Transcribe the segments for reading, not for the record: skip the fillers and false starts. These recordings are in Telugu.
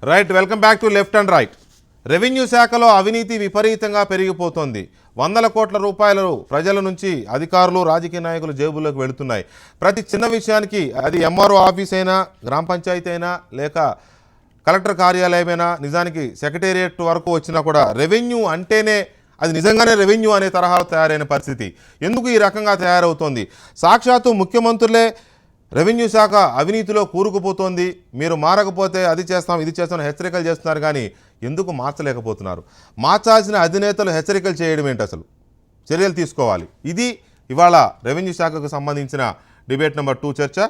Right, welcome back to left and right. Revenue శాఖలో అవినీతి విపరీతంగా పెరిగిపోతోంది. వందల కోట్ల రూపాయలు ప్రజల నుంచి అధికారులు, రాజకీయ నాయకులు జేబుల్లోకి వెళుతున్నాయి. ప్రతి చిన్న విషయానికి, అది ఎంఆర్ఓ ఆఫీస్ అయినా, గ్రామ పంచాయతీ అయినా, లేక కలెక్టర్ కార్యాలయమైనా, నిజానికి సెక్రటేరియట్ వరకు వచ్చినా కూడా రెవెన్యూ అంటేనే అది నిజంగానే రెవెన్యూ అనే తరహాలో తయారైన పరిస్థితి. ఎందుకు ఈ రకంగా తయారవుతోంది? సాక్షాత్తు ముఖ్యమంత్రులే రెవెన్యూ శాఖ అవినీతిలో కూరుకుపోతోంది, మీరు మారకపోతే అది చేస్తాం ఇది చేస్తాం హెచ్చరికలు చేస్తున్నారు, కానీ ఎందుకు మార్చలేకపోతున్నారు? మార్చాల్సిన అధినేతలు హెచ్చరికలు చేయడం ఏంటి? అసలు చర్యలు తీసుకోవాలి. ఇది ఇవాళ రెవెన్యూ శాఖకు సంబంధించిన డిబేట్ నెంబర్ 2 చర్చ.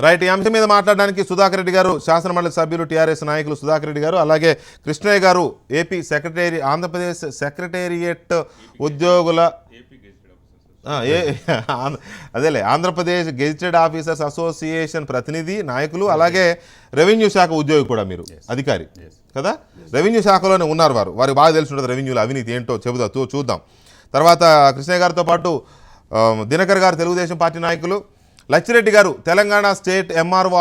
రైట్, ఈ అంశం మీద మాట్లాడడానికి సుధాకర్ రెడ్డి గారు, శాసనమండలి సభ్యులు, టీఆర్ఎస్ నాయకులు సుధాకర్ రెడ్డి గారు, అలాగే కృష్ణయ్య గారు, ఏపీ ఆంధ్రప్రదేశ్ సెక్రటేరియట్ ఉద్యోగుల ఆంధ్రప్రదేశ్ గెజిటెడ్ ఆఫీసర్స్ అసోసియేషన్ ప్రతినిధి, నాయకులు, అలాగే రెవెన్యూ శాఖ ఉద్యోగి కూడా మీరు, అధికారి కదా, రెవెన్యూ శాఖలోనే ఉన్నారు. వారికి బాగా తెలిసి ఉంటుంది రెవెన్యూలో అవినీతి ఏంటో చూద్దాం. తర్వాత కృష్ణయ్య గారితో పాటు దినకర్ గారు, తెలుగుదేశం పార్టీ నాయకులు, లచ్చిరెడ్డి గారు, Telangana state MRO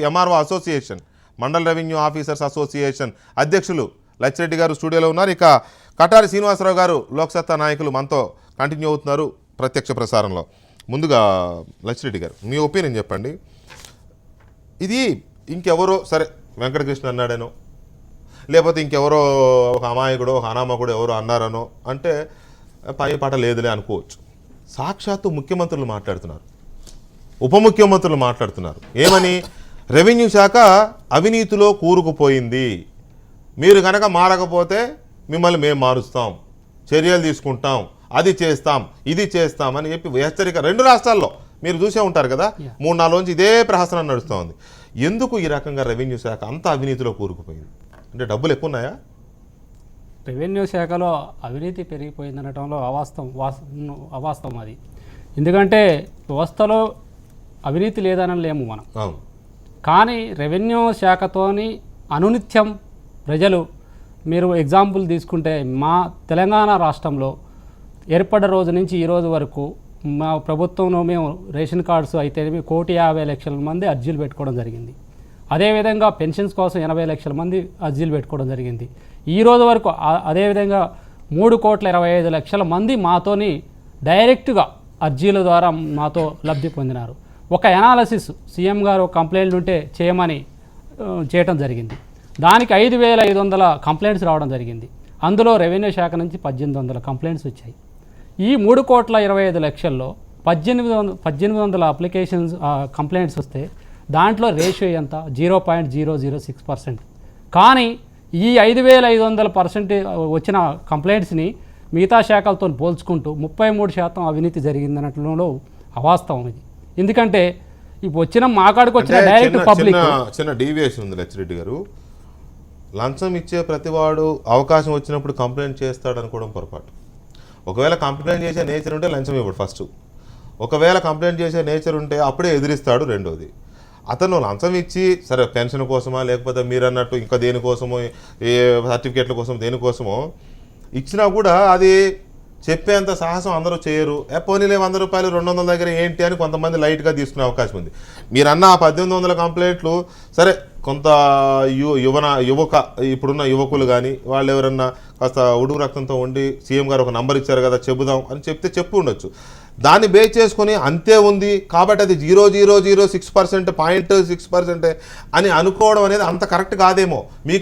MRO association, mandal revenue officers association అధ్యక్షులు లచ్చిరెడ్డి గారు స్టూడియోలో ఉన్నారు. ఇక కటారి శ్రీనివాసరావు గారు, లోక్సత్తా నాయకులు మనతో కంటిన్యూ అవుతున్నారు ప్రత్యక్ష ప్రసారంలో. ముందుగా లచ్చిరెడ్డి గారు, మీ ఒపీనియన్ చెప్పండి. ఇది ఇంకెవరో, సరే వెంకటకృష్ణ అన్నాడనో, లేకపోతే ఇంకెవరో ఒక అమాయకుడో ఒక అనామకుడు ఎవరో అన్నారనో అంటే పై పాట లేదులే అనుకోవచ్చు. సాక్షాత్తు ముఖ్యమంత్రులు మాట్లాడుతున్నారు, ఉప ముఖ్యమంత్రులు మాట్లాడుతున్నారు. ఏమని? రెవెన్యూ శాఖ అవినీతిలో కూరుకుపోయింది, మీరు కనుక మారకపోతే మిమ్మల్ని మేము మారుస్తాం, చర్యలు తీసుకుంటాం, అది చేస్తాం ఇది చేస్తాం అని చెప్పి హెచ్చరిక. 2 రాష్ట్రాల్లో మీరు చూసే ఉంటారు కదా, 3-4 రోజు ఇదే ప్రహసనం నడుస్తూ ఉంది. ఎందుకు ఈ రకంగా రెవెన్యూ శాఖ అంత అవినీతిలో కూరుకుపోయింది? అంటే డబ్బులు ఎక్కువ ఉన్నాయా? రెవెన్యూ శాఖలో అవినీతి పెరిగిపోయిందనటంలో అవాస్తవం అది. ఎందుకంటే వ్యవస్థలో అవినీతి లేదని లేము మనం, కానీ రెవెన్యూ శాఖతోని అనునిత్యం ప్రజలు, మీరు ఎగ్జాంపుల్ తీసుకుంటే మా తెలంగాణ రాష్ట్రంలో ఏర్పడ్డ రోజు నుంచి ఈ రోజు వరకు మా ప్రభుత్వంలో మేము రేషన్ కార్డ్స్ అయితే 1,50,00,000 మంది అర్జీలు పెట్టుకోవడం జరిగింది. అదేవిధంగా పెన్షన్స్ కోసం 80 లక్షల మంది అర్జీలు పెట్టుకోవడం జరిగింది. ఈ రోజు వరకు అదేవిధంగా 3,25,00,000 మంది మాతోని డైరెక్ట్గా అర్జీల ద్వారా మాతో లబ్ధి పొందినారు. ఒక ఎనాలసిస్ సీఎం గారు కంప్లైంట్లు ఉంటే చేయమని చేయటం జరిగింది. దానికి 5,500 కంప్లైంట్స్ రావడం జరిగింది. అందులో రెవెన్యూ శాఖ నుంచి 1,800 కంప్లైంట్స్ వచ్చాయి. ఈ 3,25,00,000లో 1,800 అప్లికేషన్స్ కంప్లైంట్స్ వస్తే దాంట్లో రేషియో ఎంత? 0.006%. కానీ ఈ 5,500% వచ్చిన కంప్లైంట్స్ని మిగతా శాఖలతో పోల్చుకుంటూ 33% అవినీతి జరిగిందనట్లో అవాస్తవం ఇది. ఎందుకంటే ఇప్పుడు వచ్చిన మాకాడికి వచ్చిన డైరెక్ట్ పబ్లిక్ చిన్న డీవియేషన్ ఉంది. లచ్చిరెడ్డి గారు, లంచం ఇచ్చే ప్రతివాడు అవకాశం వచ్చినప్పుడు కంప్లైంట్ చేస్తాడు అనుకోవడం పొరపాటు. ఒకవేళ కంప్లైంట్ చేసే నేచర్ ఉంటే లంచం ఇవ్వడు ఫస్ట్. ఒకవేళ కంప్లైంట్ చేసే నేచర్ ఉంటే అప్పుడే ఎదిరిస్తాడు రెండోది. అతను లంచం ఇచ్చి, సరే పెన్షన్ కోసమా లేకపోతే మీరు అన్నట్టు ఇంకా దేనికోసమో, ఏ సర్టిఫికేట్ల కోసం దేనికోసమో ఇచ్చినా కూడా అది చెప్పేంత సాహసం అందరూ చేయరు. పోనీలే 100 రూపాయలు 200 దగ్గర ఏంటి అని కొంతమంది లైట్గా తీసుకునే అవకాశం ఉంది. మీరన్న 1,800 కంప్లైంట్లు, సరే కొంత యువక ఇప్పుడున్న యువకులు కానీ వాళ్ళు ఎవరన్నా కాస్త ఉడుగు రక్తంతో ఉండి సీఎం గారు ఒక నంబర్ ఇచ్చారు కదా చెబుదాం అని చెప్తే చెప్పు ఉండొచ్చు. దాన్ని బేస్ చేసుకొని అంతే ఉంది కాబట్టి అది 0.006%, 0.6% అని అనుకోవడం అనేది అంత కరెక్ట్ కాదేమో.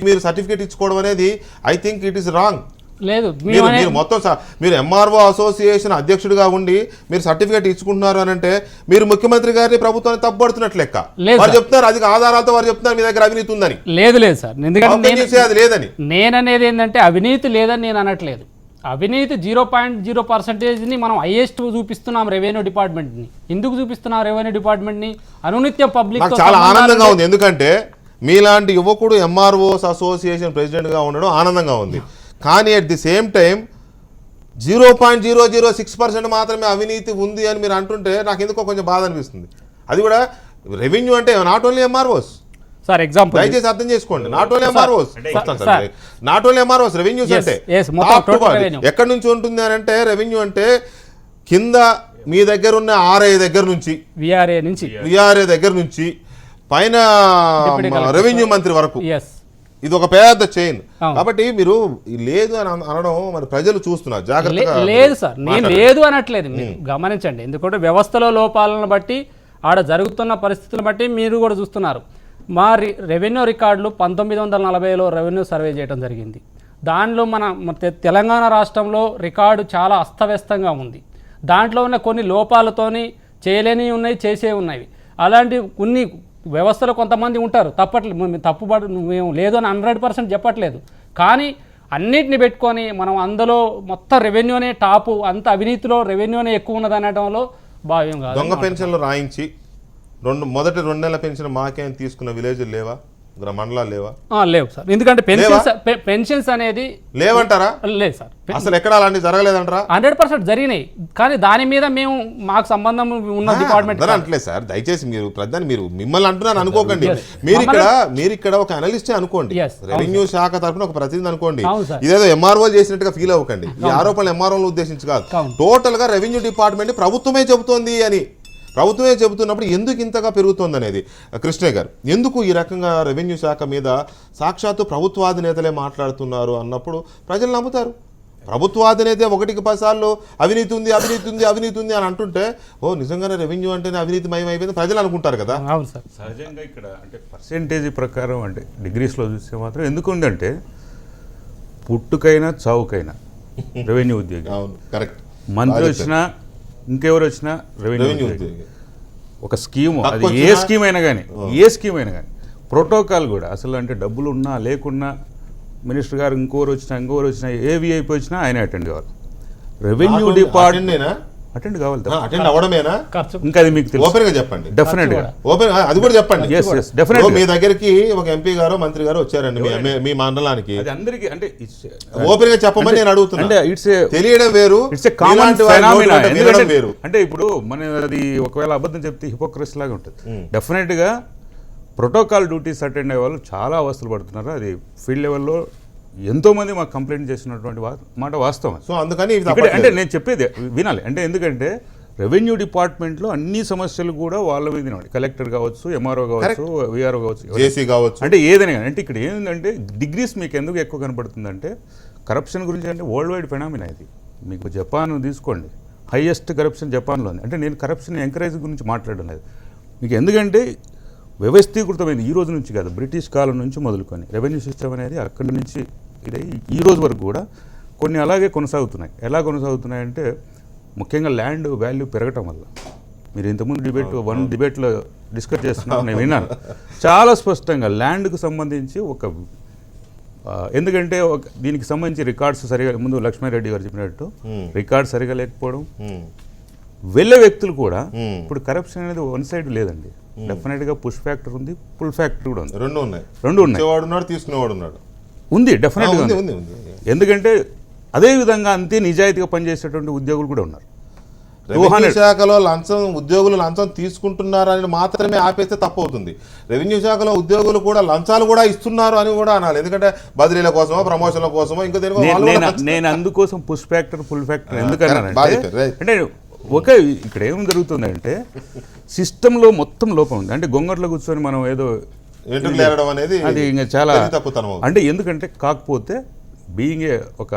మీరు సర్టిఫికేట్ ఇచ్చుకోవడం అనేది I think it is wrong. లేదు, మీరు మొత్తం మీరు ఎంఆర్ఓ అసోసియేషన్ అధ్యక్షుడిగా ఉండి మీరు సర్టిఫికేట్ ఇచ్చుకుంటున్నారు అని అంటే మీరు ముఖ్యమంత్రి గారిని ప్రభుత్వాన్ని తప్పుపడుతున్నట్లు లెక్క. వారు చెప్తున్నారు అది ఆధారాలతో, వారు చెప్తున్నారు మీ దగ్గర అవినీతి ఉందని. లేదు సార్, ఎందుకంటే అది లేదని నేననేది ఏంటంటే అవినీతి లేదని నేను అనట్లేదు. అవినీతి 0.0%ని మనం హైయెస్ట్ చూపిస్తున్నాం రెవెన్యూ డిపార్ట్మెంట్ని. ఎందుకు చూపిస్తున్నాం రెవెన్యూ డిపార్ట్మెంట్ని? అనునిత్యం పబ్లిక్ చాలా ఆనందంగా ఉంది. ఎందుకంటే మీలాంటి యువకుడు ఎంఆర్ఓ అసోసియేషన్ ప్రెసిడెంట్గా ఉండడం ఆనందంగా ఉంది. కానీ అట్ ది సేమ్ టైం 0.006% మాత్రమే అవినీతి ఉంది అని మీరు అంటుంటే నాకు ఎందుకో కొంచెం బాధ అనిపిస్తుంది. అది కూడా రెవెన్యూ అంటే not only MROs, sir example దయచేసి అర్థం చేసుకోండి. Not only MROs, sir not only MROs, revenues అంటే ఎక్కడి నుంచి ఉంటుంది అని అంటే, రెవెన్యూ అంటే కింద మీ దగ్గర ఉన్న ఆర్ఐ దగ్గర నుంచి, విఆర్ఏ దగ్గర నుంచి పైన రెవెన్యూ మంత్రి వరకు, ఇది ఒక పెద్ద చైన్. కాబట్టి మీరు లేదు అని అనడం మరి ప్రజలు చూస్తున్నారు జాగ్రత్తగా. లేదు సార్, నేను లేదు అనట్లేదు, మీరు గమనించండి. ఎందుకంటే వ్యవస్థలో లోపాలను బట్టి, ఆడ జరుగుతున్న పరిస్థితులను బట్టి మీరు కూడా చూస్తున్నారు. మా రెవెన్యూ రికార్డులు 1940లో రెవెన్యూ సర్వే చేయడం జరిగింది. దానిలో మన తెలంగాణ రాష్ట్రంలో రికార్డు చాలా అస్తవ్యస్తంగా ఉంది. దాంట్లో ఉన్న కొన్ని లోపాలతోని చేయలేని ఉన్నాయి, చేసే ఉన్నాయి. అలాంటి కొన్ని వ్యవస్థలో కొంతమంది ఉంటారు, తప్పుబడి మేము లేదు అని 100% చెప్పట్లేదు. కానీ అన్నిటిని పెట్టుకొని మనం అందులో మొత్తం రెవెన్యూనే టాపు, అంత అవినీతిలో రెవెన్యూనే ఎక్కువ ఉన్నది అనడంలో భావ్యం కాదు. దొంగ పెన్షన్లు రాయించి మొదటి 2 నెలల పెన్షన్ మాకేం తీసుకున్న విలేజ్లు లేవా, మండలాలు లేవా? లేవు సార్. ఎందుకంటే పెన్షన్స్ అనేది లేవంటారా? లేదు సార్, అసలు ఎక్కడ అలాంటి జరగలేదంటారా? 100% జరిగినాయి. కానీ దాని మీద మాకు సంబంధం ఉన్న డిపార్ట్మెంట్ అంటలేదు సార్. దయచేసి మీరు ప్రధాని మీరు మిమ్మల్ని అంటున్నాను అనుకోకండి. మీరు ఇక్కడ ఒక అనలిస్ట్ అనుకోండి, రెవెన్యూ శాఖ తరఫున ఒక ప్రతినిధి అనుకోండి. ఇదేదో ఎంఆర్ఓ చేసినట్టుగా ఫీల్ అవ్వకండి. ఈ ఆరోపణలు ఎంఆర్ఓలు ఉద్దేశించి కాదు, టోటల్ గా రెవెన్యూ డిపార్ట్మెంట్ ప్రభుత్వమే చెబుతోంది అని. ప్రభుత్వమే చెబుతున్నప్పుడు ఎందుకు ఇంతగా పెరుగుతుంది అనేది, కృష్ణయ్య గారు ఎందుకు ఈ రకంగా రెవెన్యూ శాఖ మీద సాక్షాత్తు ప్రభుత్వాధినేతలే మాట్లాడుతున్నారు అన్నప్పుడు ప్రజలు నమ్ముతారు. ప్రభుత్వాధినేత 1కి 10 సార్లు అవినీతి ఉంది అవినీతి ఉంది అవినీతి ఉంది అని అంటుంటే, ఓ నిజంగానే రెవెన్యూ అంటేనే అవినీతి మయం అయిపోయింది ప్రజలు అనుకుంటారు కదా. సహజంగా ఇక్కడ అంటే పర్సెంటేజ్ ప్రకారం అంటే డిగ్రీస్లో చూస్తే మాత్రం ఎందుకు ఉందంటే, పుట్టుకైనా చావుకైనా రెవెన్యూ ఉద్యోగి, కరెక్ట్, మంత్రి వచ్చినా ఇంకెవరు వచ్చినా రెవెన్యూ ఉద్యోగి. ఒక స్కీము, అది ఏ స్కీమ్ అయినా కానీ, ప్రోటోకాల్ కూడా అసలు అంటే డబ్బులు ఉన్నా లేకున్నా, మినిస్టర్ గారు ఇంకోరు వచ్చినా ఏ విఐపీ వచ్చినా ఆయన అటెండ్ కావాలి. రెవెన్యూ డిపార్ట్మెంట్ అటెండ్ కావాలి. ఇంకా అది మీకు తెలుసు, చెప్పండి. డెఫినెట్ గా అది కూడా చెప్పండి. మీ దగ్గరికి ఒక ఎంపీ గారు మంత్రి గారు వచ్చారండి మీ మండలానికి, అది అందరికీ అంటే ఓపెన్ గా చెప్పమని నేను అడుగుతున్నా. అంటే ఇట్స్ తెలియడం వేరు, ఇట్స్ ఏ కామన్ ఫెనామినా వేరు. అంటే ఇప్పుడు మన అది ఒకవేళ అబద్ధం చెప్తే హిపోక్రసీ లాగా ఉంటుంది. డెఫినెట్ గా ప్రోటోకాల్ డ్యూటీస్ అటెండ్ అయ్యే వాళ్ళు చాలా అవస్థలు పడుతున్నారు. అది ఫీల్డ్ లెవెల్లో ఎంతో మంది మాకు కంప్లైంట్ చేసినటువంటి మాట వాస్తవం. సో అందుకని అంటే నేను చెప్పేది వినాలి. అంటే ఎందుకంటే రెవెన్యూ డిపార్ట్మెంట్లో అన్ని సమస్యలు కూడా వాళ్ళ మీద, కలెక్టర్ కావచ్చు, ఎంఆర్ఓ కావచ్చు, విఆర్ఓ కావచ్చు, అంటే ఏదైనా. అంటే ఇక్కడ ఏంటంటే డిగ్రీస్ మీకు ఎందుకు ఎక్కువ కనపడుతుందంటే, కరప్షన్ గురించి అంటే వరల్డ్ వైడ్ ఫెనామినా ఇది. మీకు జపాన్ తీసుకోండి, హైయెస్ట్ కరప్షన్ జపాన్లో ఉంది. అంటే నేను కరప్షన్ ఎంకరేజ్ గురించి మాట్లాడడం లేదు మీకు, ఎందుకంటే వ్యవస్థీకృతమైంది ఈ రోజు నుంచి కాదు, బ్రిటిష్ కాలం నుంచి మొదలుకొని రెవెన్యూ సిస్టమ్ అనేది అక్కడి నుంచి ఇది ఈ రోజు వరకు కూడా కొన్ని అలాగే కొనసాగుతున్నాయి. ఎలా కొనసాగుతున్నాయంటే, ముఖ్యంగా ల్యాండ్ వాల్యూ పెరగటం వల్ల. మీరు ఇంతకుముందు డిబేట్లో డిస్కస్ చేస్తున్నారు, నేను విన్నాను చాలా స్పష్టంగా. ల్యాండ్కు సంబంధించి ఎందుకంటే దీనికి సంబంధించి రికార్డ్స్ సరిగా, ముందు లక్ష్మీరెడ్డి గారు చెప్పినట్టు రికార్డ్ సరిగా లేకపోవడం, వెళ్ళే వ్యక్తులు కూడా ఇప్పుడు కరప్షన్ అనేది వన్ సైడ్ లేదండి. డెఫినెట్ గా పుష్ ఫ్యాక్టర్ ఉంది, పుల్ ఫ్యాక్టర్ కూడా ఉంది. రెండు ఉన్నాయి, తీసుకునేవాడు ఉన్నాడు, ఉంది డెఫినెట్ గా ఉంది. ఎందుకంటే అదే విధంగా అంతే నిజాయితీగా పనిచేసేటువంటి ఉద్యోగులు కూడా ఉన్నారు. రెవెన్యూ శాఖలో ఉద్యోగులు లంచం తీసుకుంటున్నారని మాత్రమే ఆపేస్తే తప్పు అవుతుంది. రెవెన్యూ శాఖలో ఉద్యోగులు కూడా లంచాలు కూడా ఇస్తున్నారు అని కూడా అనాలి. ఎందుకంటే బదిలీల కోసమో, ప్రమోషన్ల కోసమో, ఇంకా నేను అందుకోసం పుష్ ఫ్యాక్టర్, ఫుల్ ఫ్యాక్టర్ ఎందుకన్నానంటే, ఓకే ఇక్కడ ఏం జరుగుతుందంటే సిస్టంలో మొత్తం లోపం ఉంది. అంటే గొంగట్లో కూర్చొని మనం ఏదో అనేది అది ఇంకా చాలా అంటే, ఎందుకంటే కాకపోతే బీయింగ్ ఒక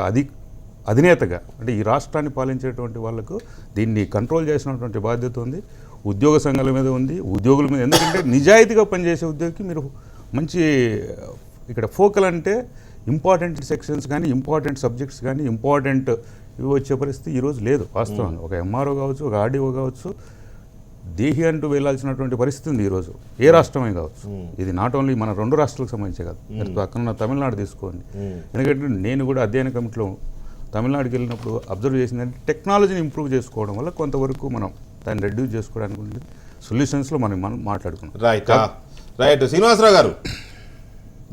అధినేతగా అంటే ఈ రాష్ట్రాన్ని పాలించేటువంటి వాళ్ళకు దీన్ని కంట్రోల్ చేసినటువంటి బాధ్యత ఉంది, ఉద్యోగ సంఘాల మీద ఉంది, ఉద్యోగుల మీద. ఎందుకంటే నిజాయితీగా పనిచేసే ఉద్యోగికి మీరు మంచి ఇక్కడ ఫోకల్ అంటే ఇంపార్టెంట్ సెక్షన్స్ కానీ, ఇంపార్టెంట్ సబ్జెక్ట్స్ కానీ, ఇంపార్టెంట్ ఇవి వచ్చే పరిస్థితి ఈరోజు లేదు వాస్తవంగా. ఒక ఎంఆర్ఓ కావచ్చు, ఒక ఆర్డీఓ కావచ్చు, దేహి అంటూ వెళ్లాల్సినటువంటి పరిస్థితి ఉంది ఈరోజు, ఏ రాష్ట్రమే కావచ్చు. ఇది నాట్ ఓన్లీ మన 2 రాష్ట్రాలకు సంబంధించే కాదు, పక్కన తమిళనాడు తీసుకోండి. ఎందుకంటే నేను కూడా అధ్యయన కమిటీలో తమిళనాడుకి వెళ్ళినప్పుడు అబ్జర్వ్ చేసిందంటే, టెక్నాలజీని ఇంప్రూవ్ చేసుకోవడం వల్ల కొంతవరకు మనం దాన్ని రెడ్యూస్ చేసుకోవడానికి ఉండే సొల్యూషన్స్లో మనం మాట్లాడుకున్నాం. రైట్ శ్రీనివాసరావు గారు,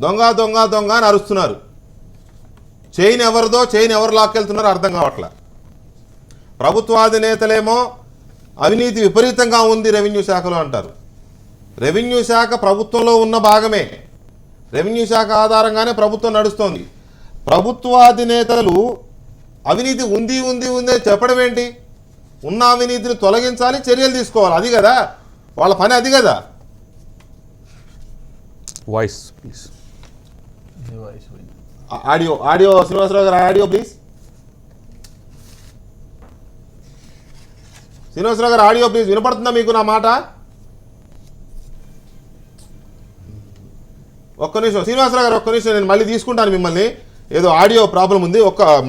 దొంగ దొంగ దొంగ అని అరుస్తున్నారు. చైన్ ఎవరిదో, చైన్ ఎవరు లాక్కెళ్తున్నారో అర్థం కావట్లా. ప్రభుత్వాధినేతలేమో అవినీతి విపరీతంగా ఉంది రెవెన్యూ శాఖలో అంటారు. రెవెన్యూ శాఖ ప్రభుత్వంలో ఉన్న భాగమే. రెవెన్యూ శాఖ ఆధారంగానే ప్రభుత్వం నడుస్తోంది. ప్రభుత్వాధినేతలు అవినీతి ఉంది ఉంది ఉంది అని చెప్పడం ఏంటి? ఉన్న అవినీతిని తొలగించాలి, చర్యలు తీసుకోవాలి. అది కదా వాళ్ళ పని, అది కదా. Voice please. ఆడియో శ్రీనివాసరావు గారు, ఆడియో ప్లీజ్. శ్రీనివాసరావు గారు ఆడియో ప్లీజ్. వినపడుతుందా మీకు నా మాట? ఒక్క నిమిషం శ్రీనివాసరావు గారు, ఒక్క నిమిషం, నేను మళ్ళీ తీసుకుంటాను మిమ్మల్ని. ఏదో ఆడియో ప్రాబ్లం ఉంది.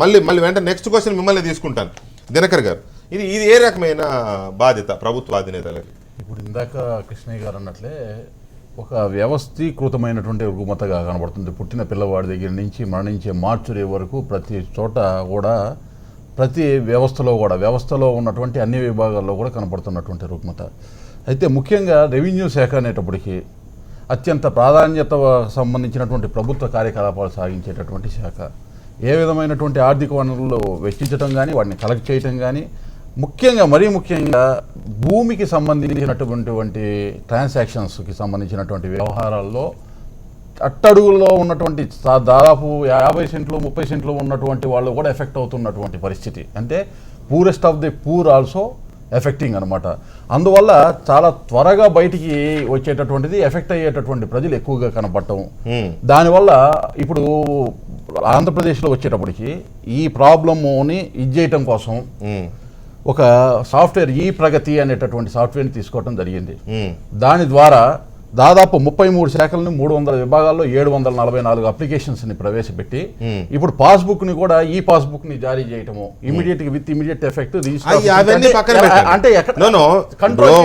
మళ్ళీ వెంటనే నెక్స్ట్ క్వశ్చన్ మిమ్మల్ని తీసుకుంటాను. దినకర్ గారు, ఇది ఏ రకమైన బాధ్యత ప్రభుత్వ అధినేతలకి? ఇప్పుడు ఇందాక కృష్ణయ్య గారు అన్నట్లే ఒక వ్యవస్థీకృతమైనటువంటి రుగ్మతగా కనబడుతుంది. పుట్టిన పిల్లవాడి దగ్గర నుంచి మరణించే మార్చురే వరకు ప్రతి చోట కూడా, ప్రతి వ్యవస్థలో ఉన్నటువంటి అన్ని విభాగాల్లో కూడా కనపడుతున్నటువంటి రుగ్మత. అయితే ముఖ్యంగా రెవెన్యూ శాఖ అనేటప్పటికీ అత్యంత ప్రాధాన్యత సంబంధించినటువంటి ప్రభుత్వ కార్యకలాపాలు సాగించేటటువంటి శాఖ. ఏ విధమైనటువంటి ఆర్థిక వనరులు వెచ్చించడం కానీ, వాటిని కలెక్ట్ చేయటం కానీ, మరీ ముఖ్యంగా భూమికి సంబంధించినటువంటి ట్రాన్సాక్షన్స్కి సంబంధించినటువంటి వ్యవహారాల్లో అట్టడుగులో ఉన్నటువంటి దాదాపు 50 సెంట్లు 30 సెంట్లు ఉన్నటువంటి వాళ్ళు కూడా ఎఫెక్ట్ అవుతున్నటువంటి పరిస్థితి. అంటే poorest of the poor also effecting అనమాట. అందువల్ల చాలా త్వరగా బయటికి వచ్చేటటువంటిది, ఎఫెక్ట్ అయ్యేటటువంటి ప్రజలు ఎక్కువగా కనపడటం. దానివల్ల ఇప్పుడు ఆంధ్రప్రదేశ్లో వచ్చేటప్పటికి ఈ ప్రాబ్లమ్ని చేయటం కోసం ఒక సాఫ్ట్వేర్ ఈ ప్రగతి అనేటటువంటి సాఫ్ట్వేర్ని తీసుకోవడం జరిగింది. దాని ద్వారా దాదాపు 33 శాఖలను 300 విభాగాల్లో 744 అప్లికేషన్స్ని ప్రవేశపెట్టి ఇప్పుడు పాస్బుక్ని కూడా ఈ పాస్బుక్ని జారీ చేయటము ఇమీడియట్ ఎఫెక్ట్. అంటే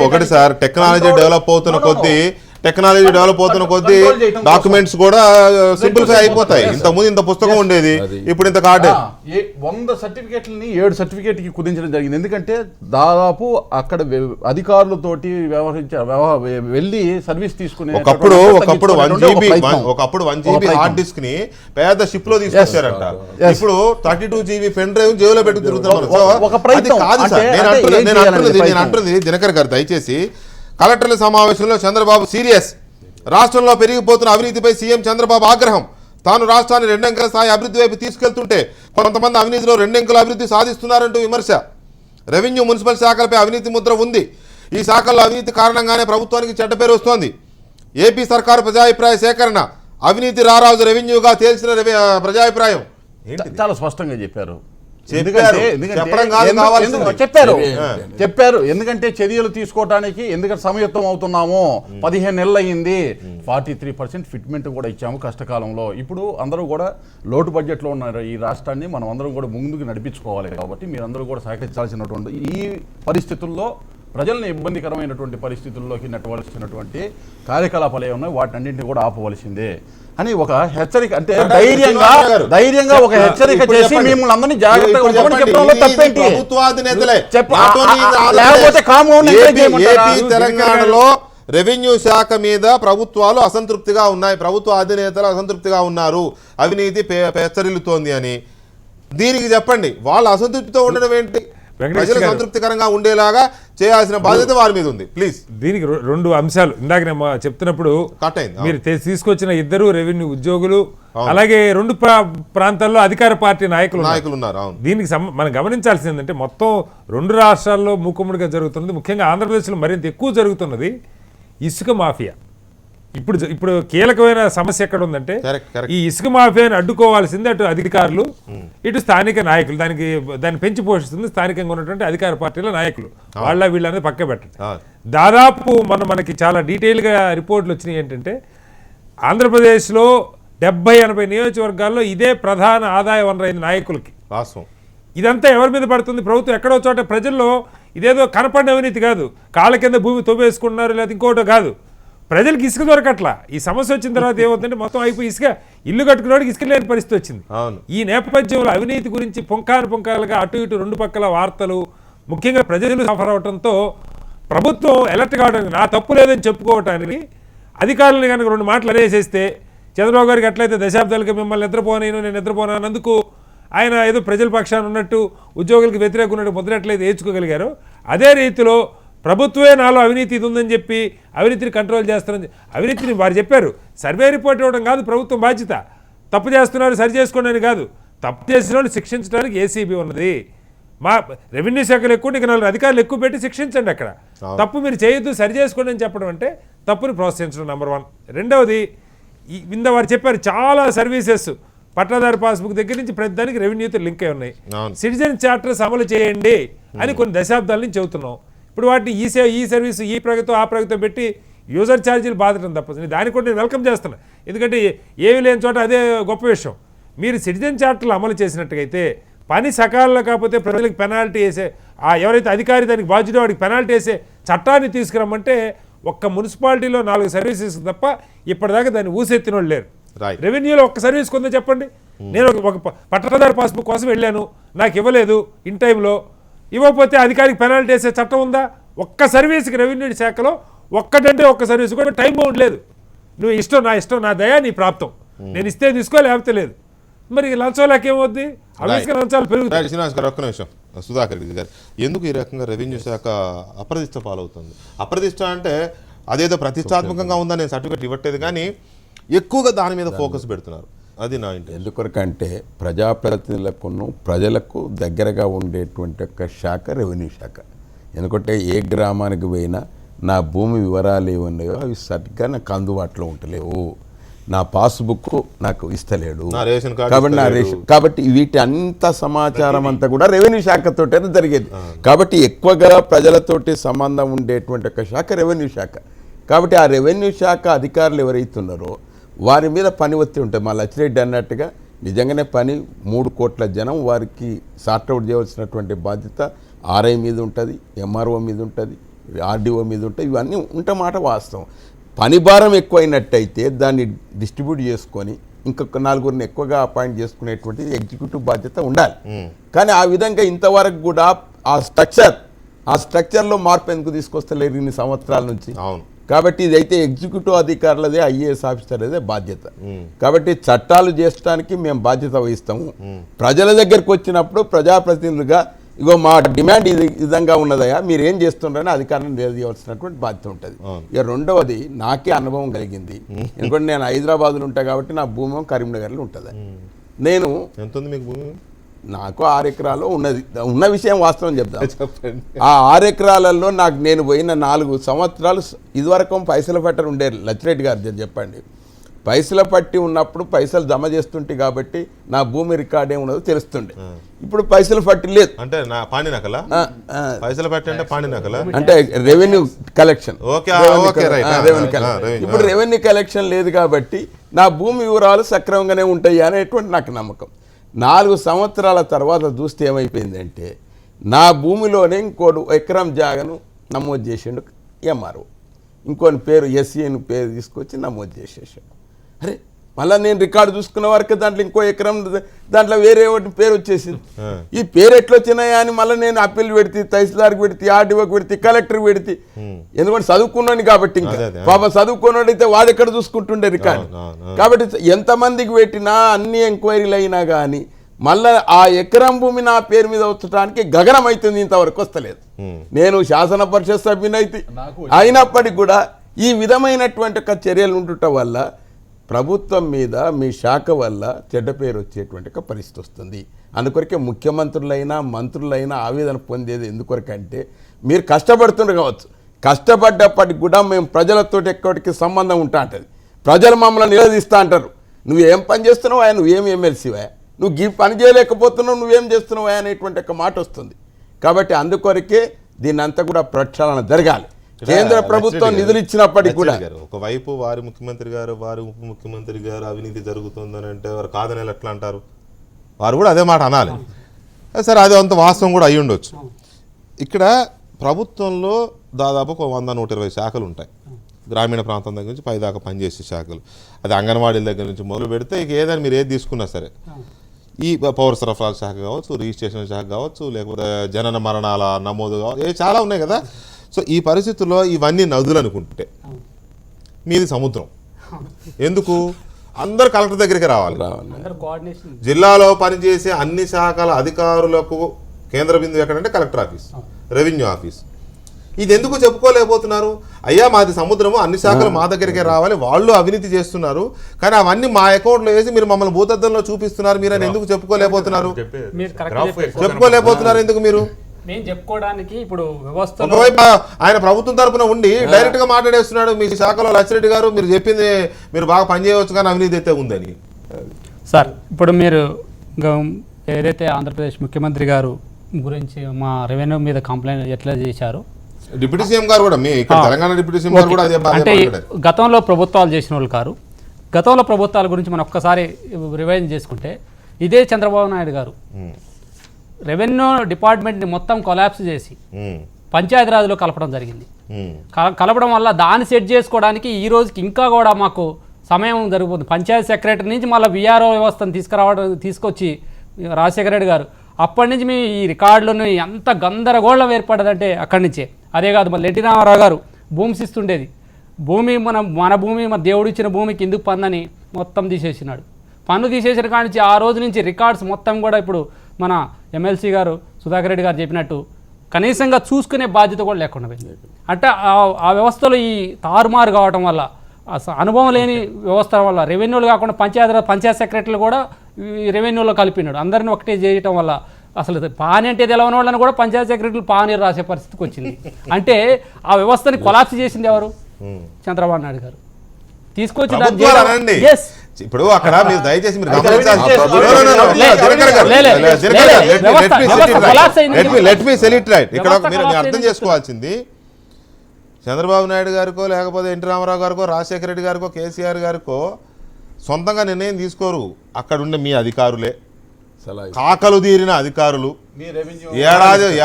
ఒకటి సార్, టెక్నాలజీ డెవలప్ అవుతున్న కొద్దీ డాక్యుమెంట్స్ కూడా సింప్లిఫై అయిపోతాయి. ఇంతకుముందు ఇంత పుస్తకం ఉండేది, ఇప్పుడు ఇంత కార్డు. 100 సర్టిఫికేట్లని 7 సర్టిఫికేట్కి కుదించడం జరిగింది. ఎందుకంటే దాదాపు అక్కడ అధికారులతోటి వెళ్ళి సర్వీస్ తీసుకునే ఒకప్పుడు 1 GB హార్డ్ డిస్క్ ని పెద్ద షిప్ లో తీసుకొచ్చారంట. ఇప్పుడు 32 GB పెన్ డ్రైవ్ జేబులో పెట్టి తిరుగుతున్నారు. నేను అంటున్నది దినకర్ గారు, దయచేసి కలెక్టర్ల సమావేశంలో చంద్రబాబు సీరియస్. రాష్ట్రంలో పెరిగిపోతున్న అవినీతిపై సీఎం చంద్రబాబు ఆగ్రహం. తాను రాష్ట్రాన్ని 2 అంకెల స్థాయి అభివృద్ధి వైపు తీసుకెళ్తుంటే కొంతమంది అవినీతిలో 2 అంకెల అభివృద్ధి సాధిస్తున్నారంటూ విమర్శ. రెవెన్యూ, మున్సిపల్ శాఖలపై అవినీతి ముద్ర ఉంది. ఈ శాఖల్లో అవినీతి కారణంగానే ప్రభుత్వానికి చెడ్డ పేరు వస్తోంది. ఏపీ సర్కారు ప్రజాభిప్రాయ సేకరణ, అవినీతి రారాజు రెవెన్యూగా తేల్చిన ప్రజాభిప్రాయం చాలా స్పష్టంగా చెప్పారు. చెప్పారు ఎందుకంటే చర్యలు తీసుకోవడానికి ఎందుకంటే సమయుక్తం అవుతున్నాము. 15 నెలలు అయ్యింది. 43% ఫిట్మెంట్ కూడా ఇచ్చాము కష్టకాలంలో. ఇప్పుడు అందరూ కూడా లోటు బడ్జెట్లో ఉన్నారు. ఈ రాష్ట్రాన్ని మనం అందరం కూడా ముందుకు నడిపించుకోవాలి. కాబట్టి మీరందరూ కూడా సహకరించాల్సినటువంటి ఈ పరిస్థితుల్లో ప్రజల్ని ఇబ్బందికరమైనటువంటి పరిస్థితుల్లోకి నెట్టవలసినటువంటి కార్యకలాపాలు ఏమన్నాయి వాటిని అన్నింటినీ కూడా ఆపవలసిందే అని ఒక హెచ్చరిక, అంటే ధైర్యంగా ఒక హెచ్చరిక చేసి మిమ్మల్ని అందరినీ జాగ్రత్తగా చెప్పడంలో తప్పేంటి? తెలంగాణలో రెవెన్యూ శాఖ మీద ప్రభుత్వాలు అసంతృప్తిగా ఉన్నాయి, ప్రభుత్వ అధినేతలు అసంతృప్తిగా ఉన్నారు, అవినీతి పెచ్చరిల్లుతోంది అని. దీనికి చెప్పండి, వాళ్ళ అసంతృప్తితో ఉండడం ఏంటి? ప్రజలకు సంతృప్తికరంగా ఉండేలాగా చేయాల్సిన బాధ్యత వారి మీద ఉంది. ప్లీజ్. దీనికి 2 అంశాలు ఇందాక నేను చెప్తున్నప్పుడు మీరు తీసుకొచ్చిన 2 రెవెన్యూ ఉద్యోగులు, అలాగే 2 ప్రాంతాల్లో అధికార పార్టీ నాయకులు ఉన్నారు. దీనికి మనం గమనించాల్సింది ఏంటంటే మొత్తం 2 రాష్ట్రాల్లో మూకుమ్మడిగా జరుగుతున్నది. ముఖ్యంగా ఆంధ్రప్రదేశ్లో మరింత ఎక్కువ జరుగుతున్నది ఇసుక మాఫియా. ఇప్పుడు కీలకమైన సమస్య ఎక్కడ ఉందంటే ఈ ఇసుక మాఫియాని అడ్డుకోవాల్సింది అటు అధికారులు, ఇటు స్థానిక నాయకులు. దాన్ని పెంచి పోషిస్తుంది స్థానికంగా ఉన్నటువంటి అధికార పార్టీల నాయకులు. వీళ్ళనేది పక్క పెట్టండి. దాదాపు మనకి చాలా డీటెయిల్గా రిపోర్ట్లు వచ్చినాయి. ఏంటంటే ఆంధ్రప్రదేశ్లో 70-80 నియోజకవర్గాల్లో ఇదే ప్రధాన ఆదాయ వనరైన నాయకులకి. ఇదంతా ఎవరి మీద పడుతుంది? ప్రభుత్వం ఎక్కడో చోట ప్రజల్లో ఇదేదో కనపడిన అవినీతి కాదు, కాళ్ళ కింద భూమి తవ్వేసుకుంటున్నారు లేదా ఇంకోటో కాదు. ప్రజలకు ఇసుక దొరకట్లా. ఈ సమస్య వచ్చిన తర్వాత ఏమవుతుందంటే మొత్తం అయిపోయి ఇల్లు కట్టుకునేవాడికి ఇసుక లేని పరిస్థితి వచ్చింది. ఈ నేపథ్యంలో అవినీతి గురించి పుంకాలుగా అటు ఇటు 2 పక్కల వార్తలు, ముఖ్యంగా ప్రజలు సఫర్ అవడంతో ప్రభుత్వం అలర్ట్ కావడానికి, నా తప్పు లేదని చెప్పుకోవటానికి అధికారులను కనుక 2 మాటలు అనేసేస్తే, చంద్రబాబు గారికి ఎట్లయితే దశాబ్దాలుగా మిమ్మల్ని నేను నిద్రపోనందుకు ఆయన ఏదో ప్రజల పక్షాన ఉన్నట్టు ఉద్యోగులకు వ్యతిరేకంగా ఉన్నట్టు ముద్ర ఎట్లయితే ఏచుకోగలిగారో, అదే రీతిలో ప్రభుత్వమే నాలో అవినీతి ఇది ఉందని చెప్పి అవినీతిని కంట్రోల్ చేస్తారని అవినీతిని వారు చెప్పారు. సర్వే రిపోర్ట్ ఇవ్వడం కాదు ప్రభుత్వం బాధ్యత. తప్పు చేస్తున్నారు సరి చేసుకోండి అని కాదు, తప్పు చేసిన వాళ్ళు శిక్షించడానికి ఏసీబీ ఉన్నది. మా రెవెన్యూ శాఖలు ఎక్కువ, నీకు 4 అధికారులు ఎక్కువ పెట్టి శిక్షించండి. అక్కడ తప్పు మీరు చేయొద్దు సరి చేసుకోండి అని చెప్పడం అంటే తప్పుని ప్రోత్సహించడం నెంబర్ 1. రెండవది, ఇంద వారు చెప్పారు చాలా సర్వీసెస్ పట్టాదారు పాస్బుక్ దగ్గర నుంచి ప్రతి దానికి రెవెన్యూతో లింక్ అయి ఉన్నాయి. సిటిజన్ చార్టర్స్ అమలు చేయండి అని కొన్ని దశాబ్దాల నుంచి చెబుతున్నాం. ఇప్పుడు వాటిని ఈ సర్వీసు ఈ ప్రగతో ఆ ప్రగతో పెట్టి యూజర్ ఛార్జీలు బాధటం తప్పదు. దానికి కూడా నేను వెల్కమ్ చేస్తున్నా, ఎందుకంటే ఏమీ లేని చోట అదే గొప్ప విషయం. మీరు సిటిజన్ చార్టర్లు అమలు చేసినట్టుగైతే పని సకాలంలో కాకపోతే ప్రజలకు పెనాల్టీ వేసే ఎవరైతే అధికారి దానికి బాధ్యుడో వాడికి పెనాల్టీ వేసే చట్టాన్ని తీసుకురమ్మంటే ఒక్క మున్సిపాలిటీలో 4 సర్వీసెస్ తప్ప ఇప్పటిదాకా దాన్ని ఊసెత్తిన వాళ్ళు లేరు. రెవెన్యూలో ఒక్క సర్వీస్ కొందో చెప్పండి. నేను ఒక పట్టాదారు పాస్బుక్ కోసం వెళ్ళాను, నాకు ఇవ్వలేదు ఇన్ టైంలో, ఇవ్వకపోతే అధికారికి పెనాల్టీ వేసే చట్టం ఉందా? ఒక్క సర్వీస్కి రెవెన్యూ శాఖలో ఒక్కటంటే ఒక్క సర్వీస్ కూడా టైం బౌండ్ లేదు. నువ్వు ఇష్టం నా దయా నీ ప్రాప్తం, నేను ఇస్తే తీసుకో లేకపోతే లేదు. మరి లంచాలకు ఏమవుద్ది? అవినీతికి లంచాలు పెరుగుతాయి. శ్రీనివాస్ గారు ఒక్క నిమిషం, సుధాకర్ రెడ్డి గారు, ఎందుకు ఈ రకంగా రెవెన్యూ శాఖ అప్రతిష్ట పాలవుతుంది? అప్రతిష్ట అంటే అదేదో ప్రతిష్టాత్మకంగా ఉందని నేను సర్టిఫికేట్ ఇవ్వట్లేదు, కానీ ఎక్కువగా దాని మీద ఫోకస్ పెడుతున్నారు. అది నా ఇంటి ఎందుకొరకంటే ప్రజాప్రతినిధులకు ప్రజలకు దగ్గరగా ఉండేటువంటి ఒక శాఖ రెవెన్యూ శాఖ. ఎందుకంటే ఏ గ్రామానికి పోయినా నా భూమి వివరాలు ఏమన్నాయో అవి సరిగ్గా నాకు అందుబాటులో ఉంటలేవు, నా పాస్బుక్ నాకు ఇస్తలేడు, కాబట్టి వీటి అంత సమాచారం అంతా కూడా రెవెన్యూ శాఖతోటే జరిగేది. కాబట్టి ఎక్కువగా ప్రజలతోటి సంబంధం ఉండేటువంటి ఒక శాఖ రెవెన్యూ శాఖ. కాబట్టి ఆ రెవెన్యూ శాఖ అధికారులు ఎవరైతున్నారో వారి మీద పని ఒత్తిడి ఉంటుంది. మా లచ్చిరెడ్డి అన్నట్టుగా నిజంగానే పని 3 కోట్ల జనం వారికి సార్ట్అవుట్ చేయవలసినటువంటి బాధ్యత ఆర్ఐ మీద ఉంటుంది, ఎంఆర్ఓ మీద ఉంటుంది, ఆర్డీఓ మీద ఉంటుంది. ఇవన్నీ ఉంటమాట వాస్తవం. పని భారం ఎక్కువైనట్టయితే దాన్ని డిస్ట్రిబ్యూట్ చేసుకొని ఇంకొక 4గురిని ఎక్కువగా అపాయింట్ చేసుకునేటువంటి ఎగ్జిక్యూటివ్ బాధ్యత ఉండాలి. కానీ ఆ విధంగా ఇంతవరకు కూడా ఆ స్ట్రక్చర్లో మార్పు ఎందుకు తీసుకొస్తలేరు ఇన్ని సంవత్సరాల నుంచి? కాబట్టి ఇదైతే ఎగ్జిక్యూటివ్ అధికారులదే, ఐఏఎస్ ఆఫీసర్లదే బాధ్యత. కాబట్టి చట్టాలు చేసడానికి మేము బాధ్యత వహిస్తాము. ప్రజల దగ్గరికి వచ్చినప్పుడు ప్రజాప్రతినిధులుగా ఇగో మా డిమాండ్ ఇది విధంగా ఉన్నదయా, మీరు ఏం చేస్తుండ్రని అధికారులను నిలదీయవలసినటువంటి బాధ్యత ఉంటుంది. ఇక రెండవది, నాకే అనుభవం కలిగింది. ఎందుకంటే నేను హైదరాబాద్లో ఉంటా కాబట్టి నా భూమి కరీంనగర్లో ఉంటుంది. నేను ఎంత ఉంది మీకు భూమి? నాకు 6 ఎకరాలు ఉన్నది. ఉన్న విషయం వాస్తవం చెప్తాను. ఆ 6 ఎకరాలలో నేను పోయిన 4 సంవత్సరాలు ఇదివరకు పైసల పట్టర్ ఉండే. లచ్చిరెడ్డి గారు చెప్పండి, పైసల పట్టి ఉన్నప్పుడు పైసలు జమ చేస్తుంటే కాబట్టి నా భూమి రికార్డ్ ఏమున్నదో తెలుస్తుండే. ఇప్పుడు పైసల పట్టి లేదు. అంటే పైసల పట్టి అంటే పాండినకల అంటే రెవెన్యూ కలెక్షన్. ఇప్పుడు రెవెన్యూ కలెక్షన్ లేదు కాబట్టి నా భూమి వివరాలు సక్రమంగానే ఉంటాయి అనేటువంటి నాకు నమ్మకం. 4 సంవత్సరాల తర్వాత చూస్తే ఏమైపోయిందంటే నా భూమిలోనే ఇంకోటి ఎకరం జాగను నమోదు చేసిండు ఎంఆర్ఓ, ఇంకొని పేరు ఎస్సీని పేరు తీసుకొచ్చి నమోదు చేసేసాడు. అరే మళ్ళీ నేను రికార్డు చూసుకున్న వరకు దాంట్లో ఇంకో ఎకరం దాంట్లో వేరే ఒకటి పేరు వచ్చేసింది. ఈ పేరు ఎట్లా వచ్చినాయా అని మళ్ళీ నేను అప్పీల్ పెడితే, తహసీల్దార్కి పెడితే, ఆర్డీఓకి పెడితే, కలెక్టర్కి పెడితే. ఎందుకంటే చదువుకున్నాను కాబట్టి, ఇంకా పాప చదువుకున్నాడైతే వాడు ఎక్కడ చూసుకుంటుండే రికార్డు. కాబట్టి ఎంతమందికి పెట్టినా అన్ని ఎంక్వైరీలు అయినా కానీ మళ్ళీ ఆ ఎకరం భూమి నా పేరు మీద వచ్చడానికి గగనం అవుతుంది, ఇంతవరకు వస్తలేదు. నేను శాసన పరిషత్ సభ్యునైతే అయినప్పటికీ కూడా ఈ విధమైనటువంటి చర్యలు ఉండటం వల్ల ప్రభుత్వం మీద మీ శాఖ వల్ల చెడ్డ పేరు వచ్చేటువంటి పరిస్థితి వస్తుంది. అందుకొరకే ముఖ్యమంత్రులైనా మంత్రులైనా ఆవేదన పొందేది ఎందుకొరకంటే మీరు కష్టపడుతుండ్రు కావచ్చు, కష్టపడ్డప్పటికి కూడా మేము ప్రజలతో ఎక్కడికి సంబంధం ఉంటా అంటది. ప్రజలు మమ్మల్ని నిలదీస్తూ అంటారు, నువ్వేం పని చేస్తున్నావా, నువ్వేం ఎమ్మెల్సీవా, నువ్వు ఈ పని చేయలేకపోతున్నావు, నువ్వేం చేస్తున్నావా అనేటువంటి మాట వస్తుంది. కాబట్టి అందుకొరకే దీన్ని అంతా కూడా ప్రక్షాళన జరగాలి. కేంద్ర ప్రభుత్వం నిధులు ఇచ్చినప్పటికీ కూడా ఒకవైపు వారి ముఖ్యమంత్రి గారు, వారి ఉప ముఖ్యమంత్రి గారు అవినీతి జరుగుతుందని అంటే వారు కాదని ఎట్లా అంటారు? వారు కూడా అదే మాట అనాలి. సరే, అది అంత వాస్తవం కూడా అయి ఉండొచ్చు. ఇక్కడ ప్రభుత్వంలో దాదాపు 100-120 శాఖలు ఉంటాయి. గ్రామీణ ప్రాంతం దగ్గర నుంచి పైదాకా పనిచేసే శాఖలు. అది అంగన్వాడీల దగ్గర నుంచి మొదలు పెడితే ఇక ఏదైనా మీరు ఏది తీసుకున్నా సరే, ఈ పౌర సరఫరాల శాఖ కావచ్చు, రిజిస్ట్రేషన్ శాఖ కావచ్చు, లేకపోతే జనన మరణాల నమోదు కావచ్చు, చాలా ఉన్నాయి కదా. సో ఈ పరిస్థితుల్లో ఇవన్నీ నదులు అనుకుంటే మీది సముద్రం. ఎందుకు? అందరు కలెక్టర్ దగ్గరికి రావాలి. జిల్లాలో పనిచేసే అన్ని శాఖల అధికారులకు కేంద్ర బిందువు ఎక్కడంటే కలెక్టర్ ఆఫీస్, రెవెన్యూ ఆఫీస్. ఇది ఎందుకు చెప్పుకోలేకపోతున్నారు? అయ్యా మాది సముద్రము, అన్ని శాఖలు మా దగ్గరికే రావాలి, వాళ్ళు అవినీతి చేస్తున్నారు, కానీ అవన్నీ మా అకౌంట్లో వేసి మీరు మమ్మల్ని భూతద్దంలో చూపిస్తున్నారు, మీరు అని ఎందుకు చెప్పుకోలేకపోతున్నారు? మీరు కరెక్ట్ చెప్పుకోలేకపోతున్నారు ఎందుకు మీరు? మేము చెప్పుకోవడానికి ఇప్పుడు వ్యవస్థ ఒకవైపు ఆయన ప్రభుత్వం తరపున ఉండి డైరెక్ట్ గా మాట్లాడేస్తున్నాడు, మీ శాఖలో లచ్చిరెడ్డి గారు మీరు చెప్పింది మీరు బాగా పనిచేయవచ్చు కానీ అవినీతి అయితే ఉందని. సార్ ఇప్పుడు మీరు ఏదైతే ఆంధ్రప్రదేశ్ ముఖ్యమంత్రి గారు గురించి మా రెవెన్యూ మీద కంప్లైంట్ ఎట్లా చేశారు, డిప్యూటీ సీఎం గారు కూడా, మీ ఇక్కడ తెలంగాణ డిప్యూటీ సీఎం గారు కూడా అదే అంటే గతంలో ప్రభుత్వాలు చేసిన వాళ్ళు కారు. గతంలో ప్రభుత్వాల గురించి మనం ఒక్కసారి రివైజ్ చేసుకుంటే ఇదే చంద్రబాబు నాయుడు గారు రెవెన్యూ డిపార్ట్మెంట్ని మొత్తం కొలాప్స్ చేసి పంచాయతీరాజ్లో కలపడం జరిగింది. కలపడం వల్ల దాన్ని సెట్ చేసుకోవడానికి ఈ రోజుకి ఇంకా కూడా మాకు సమయం జరుగుతుంది. పంచాయతీ సెక్రటరీ నుంచి మళ్ళీ విఆర్ఓ వ్యవస్థను తీసుకొచ్చి రాజశేఖర రెడ్డి గారు అప్పటి నుంచి మీ ఈ రికార్డులను ఎంత గందరగోళం ఏర్పడదంటే అక్కడి నుంచే. అదే కాదు మళ్ళీ ఎన్టీ రామారావు గారు భూమి ఇస్తుండేది, భూమి మన భూమి మన దేవుడు ఇచ్చిన భూమికి ఎందుకు పన్ను మొత్తం తీసేసినాడు. పన్ను తీసేసిన కాడి నుంచి ఆ రోజు నుంచి రికార్డ్స్ మొత్తం కూడా ఇప్పుడు మన ఎమ్మెల్సీ గారు సుధాకర్ రెడ్డి గారు చెప్పినట్టు కనీసంగా చూసుకునే బాధ్యత కూడా లేకుండా పోయింది. అంటే ఆ వ్యవస్థలో ఈ తారుమారు కావటం వల్ల, అనుభవం లేని వ్యవస్థ వల్ల రెవెన్యూలు కాకుండా పంచాయత్ సెక్రటరీలు కూడా రెవెన్యూలో కలిపినాడు. అందరినీ ఒకటే చేయటం వల్ల అసలు పాని అంటే తెలవని వాళ్ళని కూడా పంచాయత్ సెక్రటరీలు పానీ రాసే పరిస్థితికి వచ్చింది. అంటే ఆ వ్యవస్థని కొలాప్స్ చేసింది ఎవరు? చంద్రబాబు నాయుడు గారు తీసుకొచ్చి ఇప్పుడు అక్కడ మీరు దయచేసి మీరు అర్థం చేసుకోవాల్సింది, చంద్రబాబు నాయుడు గారికో లేకపోతే ఎన్టీ రామారావు గారికో రాజశేఖర రెడ్డి గారికో కేసీఆర్ గారికో సొంతంగా నిర్ణయం తీసుకోరు, అక్కడ ఉండే మీ అధికారులే, కాకలు తీరిన అధికారులు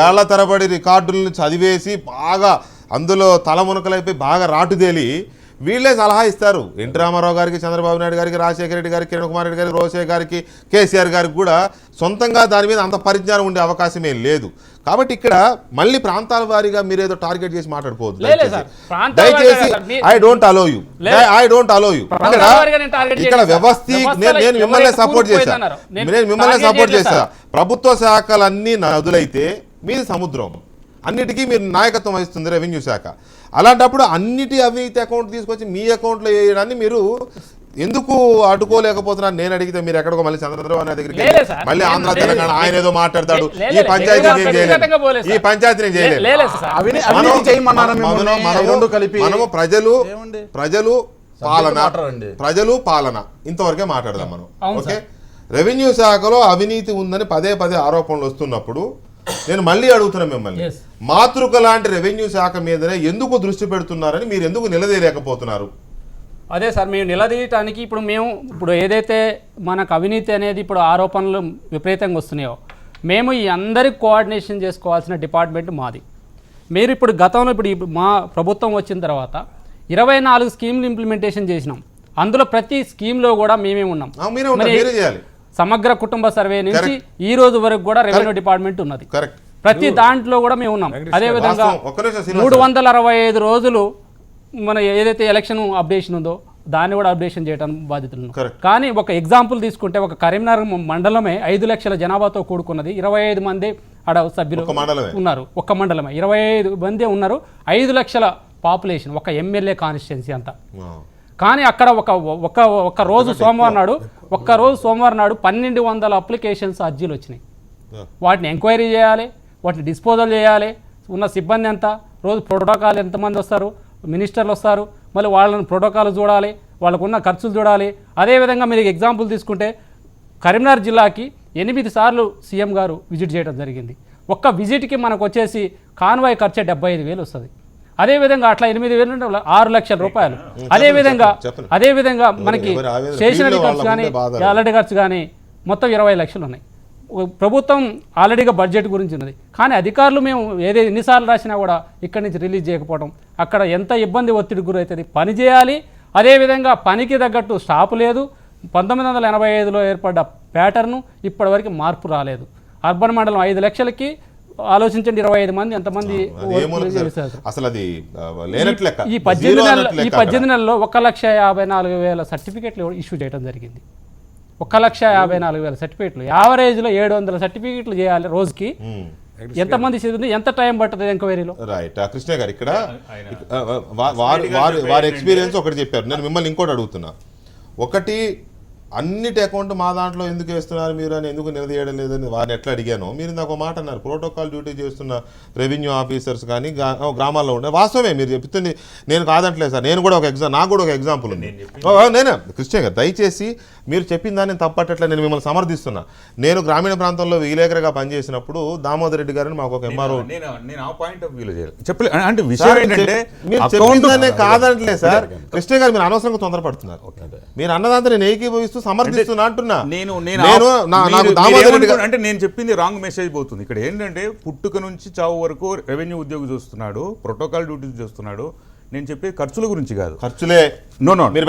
ఏళ్ల తరబడి రికార్డులను చదివేసి బాగా అందులో తలమునకలైపోయి బాగా రాటుదేలి వీళ్ళే సలహా ఇస్తారు. ఎన్టీ రామారావు గారికి, చంద్రబాబు నాయుడు గారికి, రాజశేఖర రెడ్డి గారికి, కిరణ్ కుమార్ రెడ్డి గారికి, రోసే గారికి, కేసీఆర్ గారికి కూడా సొంతంగా దాని మీద అంత పరిజ్ఞానం ఉండే అవకాశమే లేదు. కాబట్టి ఇక్కడ మళ్ళీ ప్రాంతాల వారీగా మీరేదో టార్గెట్ చేసి మాట్లాడుకోవద్దు దయచేసి. I don't allow you. ఇక్కడ వ్యవస్థ నేను మిమ్మల్ని సపోర్ట్ చేశా. ప్రభుత్వ శాఖలన్నీ నదులైతే మీది సముద్రం, అన్నిటికీ మీరు నాయకత్వం వహిస్తుంది రెవెన్యూ శాఖ. అలాంటప్పుడు అన్నిటి అవినీతి అకౌంట్ తీసుకొచ్చి మీ అకౌంట్లో వేయడాన్ని మీరు ఎందుకు అడ్డుకోలేకపోతున్నారు? నేను అడిగితే మీరు ఎక్కడికో మళ్ళీ చంద్రబాబు నాయుడు దగ్గరికి మళ్ళీ ఆంధ్ర తెలంగాణ ఆయన ఏదో మాట్లాడతాడు, ఈ పంచాయతీ నేను చేయలేదు, ఈ పంచాయతీ నేను చేయలేదు. మనము ప్రజలు పాలన ఇంతవరకే మాట్లాడదాం మనం. ఓకే, రెవెన్యూ శాఖలో అవినీతి ఉందని పదే ఆరోపణలు వస్తున్నప్పుడు నేను మళ్ళీ అడుగుతున్నా మిమ్మల్ని, మాతృక లాంటి రెవెన్యూ శాఖ మీదనే ఎందుకు దృష్టి పెడుతున్నారని మీరు ఎందుకు నిలదీయలేకపోతున్నారు? అదే సార్, మేము నిలదీయటానికి ఇప్పుడు ఏదైతే మనకు అవినీతి అనేది ఇప్పుడు ఆరోపణలు విపరీతంగా వస్తున్నాయో, మేము ఈ అందరికి కోఆర్డినేషన్ చేసుకోవాల్సిన డిపార్ట్మెంట్ మాది. మీరు ఇప్పుడు గతంలో ఇప్పుడు మా ప్రభుత్వం వచ్చిన తర్వాత 24 స్కీమ్లు ఇంప్లిమెంటేషన్ చేసినాం. అందులో ప్రతి స్కీమ్లో కూడా మేమే ఉన్నాం. సమగ్ర కుటుంబ సర్వే నుంచి ఈ రోజు వరకు కూడా రెవెన్యూ డిపార్ట్మెంట్ ఉన్నది. ప్రతి దాంట్లో కూడా మేము ఉన్నాం. అదేవిధంగా 365 రోజులు మన ఏదైతే ఎలక్షన్ అప్డేషన్ ఉందో దాన్ని కూడా అప్డేషన్ చేయడానికి బాధ్యతలు. కానీ ఒక ఎగ్జాంపుల్ తీసుకుంటే ఒక కరీంనగర్ మండలమే 5 లక్షల జనాభాతో కూడుకున్నది. 25 మంది ఆడ సభ్యులు ఉన్నారు. ఒక్క మండలమే 25 మంది ఉన్నారు. 5 లక్షల పాపులేషన్, ఒక ఎమ్మెల్యే కాన్స్టిట్యున్సీ అంతా. కానీ అక్కడ ఒక రోజు సోమవారం నాడు 1200 అప్లికేషన్స్ అర్జీలు వచ్చినాయి. వాటిని ఎంక్వైరీ చేయాలి, వాటిని డిస్పోజల్ చేయాలి. ఉన్న సిబ్బంది ఎంత, రోజు ప్రోటోకాల్ ఎంతమంది వస్తారు, మినిస్టర్లు వస్తారు, మళ్ళీ వాళ్ళని ప్రోటోకాల్ చూడాలి, వాళ్ళకున్న ఖర్చులు చూడాలి. అదేవిధంగా మీరు ఎగ్జాంపుల్ తీసుకుంటే కరీంనగర్ జిల్లాకి 8 సార్లు సీఎం గారు విజిట్ చేయడం జరిగింది. ఒక్క విజిట్కి మనకు వచ్చేసి కాన్వాయ్ ఖర్చు 75,000 వస్తుంది. అదేవిధంగా అట్లా 8,000 నుండి 6 లక్షల రూపాయలు. అదేవిధంగా మనకి స్టేషనరీ ఖర్చు కానీ ఆల్రెడీ ఖర్చు కానీ మొత్తం 20 లక్షలు ఉన్నాయి. ప్రభుత్వం ఆల్రెడీగా బడ్జెట్ గురించి ఉన్నది. కానీ అధికారులు మేము ఎన్నిసార్లు రాసినా కూడా ఇక్కడి నుంచి రిలీజ్ చేయకపోవడం, అక్కడ ఎంత ఇబ్బంది ఒత్తిడికి గురవుతుంది. పని చేయాలి, అదేవిధంగా పనికి తగ్గట్టు స్టాప్ లేదు. 1985లో ఏర్పడ్డ ప్యాటర్ను ఇప్పటివరకు మార్పు రాలేదు. అర్బన్ మండలం 5 లక్షలకి ఆలోచించండి, 25 మంది ఎంతమంది ఈ 18 నెలల్లో 1,54,000 సర్టిఫికెట్లు ఇష్యూ చేయడం జరిగింది. 1,54,000 సర్టిఫికెట్లు, యావరేజ్లో 700 సర్టిఫికెట్లు చేయాలి రోజుకి. ఎంతమంది చేస్తుంది, ఎంత టైం పడుతుంది ఎంక్వైరీలో? రైట్. కృష్ణ గారు ఇక్కడ వారి ఎక్స్పీరియన్స్ ఒకటి చెప్పారు. నేను మిమ్మల్ని ఇంకోటి అడుగుతున్నా. ఒకటి, అన్నిటి అకౌంట్ మా దాంట్లో ఎందుకు వేస్తున్నారు మీరు అని ఎందుకు నిలదీయడం లేదని వారిని ఎట్లా అడిగాను. మీరు నాకు ఒక మాట అన్నారు, ప్రోటోకాల్ డ్యూటీ చేస్తున్న రెవెన్యూ ఆఫీసర్స్ కానీ గ్రామాల్లో ఉండే. వాస్తవమే మీరు చెప్తుంది, నేను కాదంటలేదు సార్. నేను కూడా నాకు కూడా ఒక ఎగ్జాంపుల్ ఉంది. నేనే కృష్ణ గారు, దయచేసి మీరు చెప్పిన దాన్ని తప్పట్లే నేను మిమ్మల్ని సమర్థిస్తున్నా. నేను గ్రామీణ ప్రాంతంలో విలేకరుగా పనిచేసినప్పుడు దామోదర్ రెడ్డి గారిని మాకు ఒక ఎంఆర్ఓ అంటే విషయం ఏంటంటే చెప్పిందనే కాదంటలే సార్. కృష్ణ గారు మీరు అనవసరంగా తొందరపడుతున్నారు. మీరు అన్నదాంతో నేను ఏకీభవిస్తూ సమర్థిస్తున్నా అంటున్నా. అంటే నేను చెప్పింది రాంగ్ మెసేజ్ పోతుంది. ఇక్కడ ఏంటంటే పుట్టుక నుంచి చావు వరకు రెవెన్యూ ఉద్యోగి చూస్తున్నాడు, ప్రోటోకాల్ డ్యూటీ చేస్తున్నాడు. నేను చెప్పే ఖర్చుల గురించి కాదు. ఖర్చులే మీరు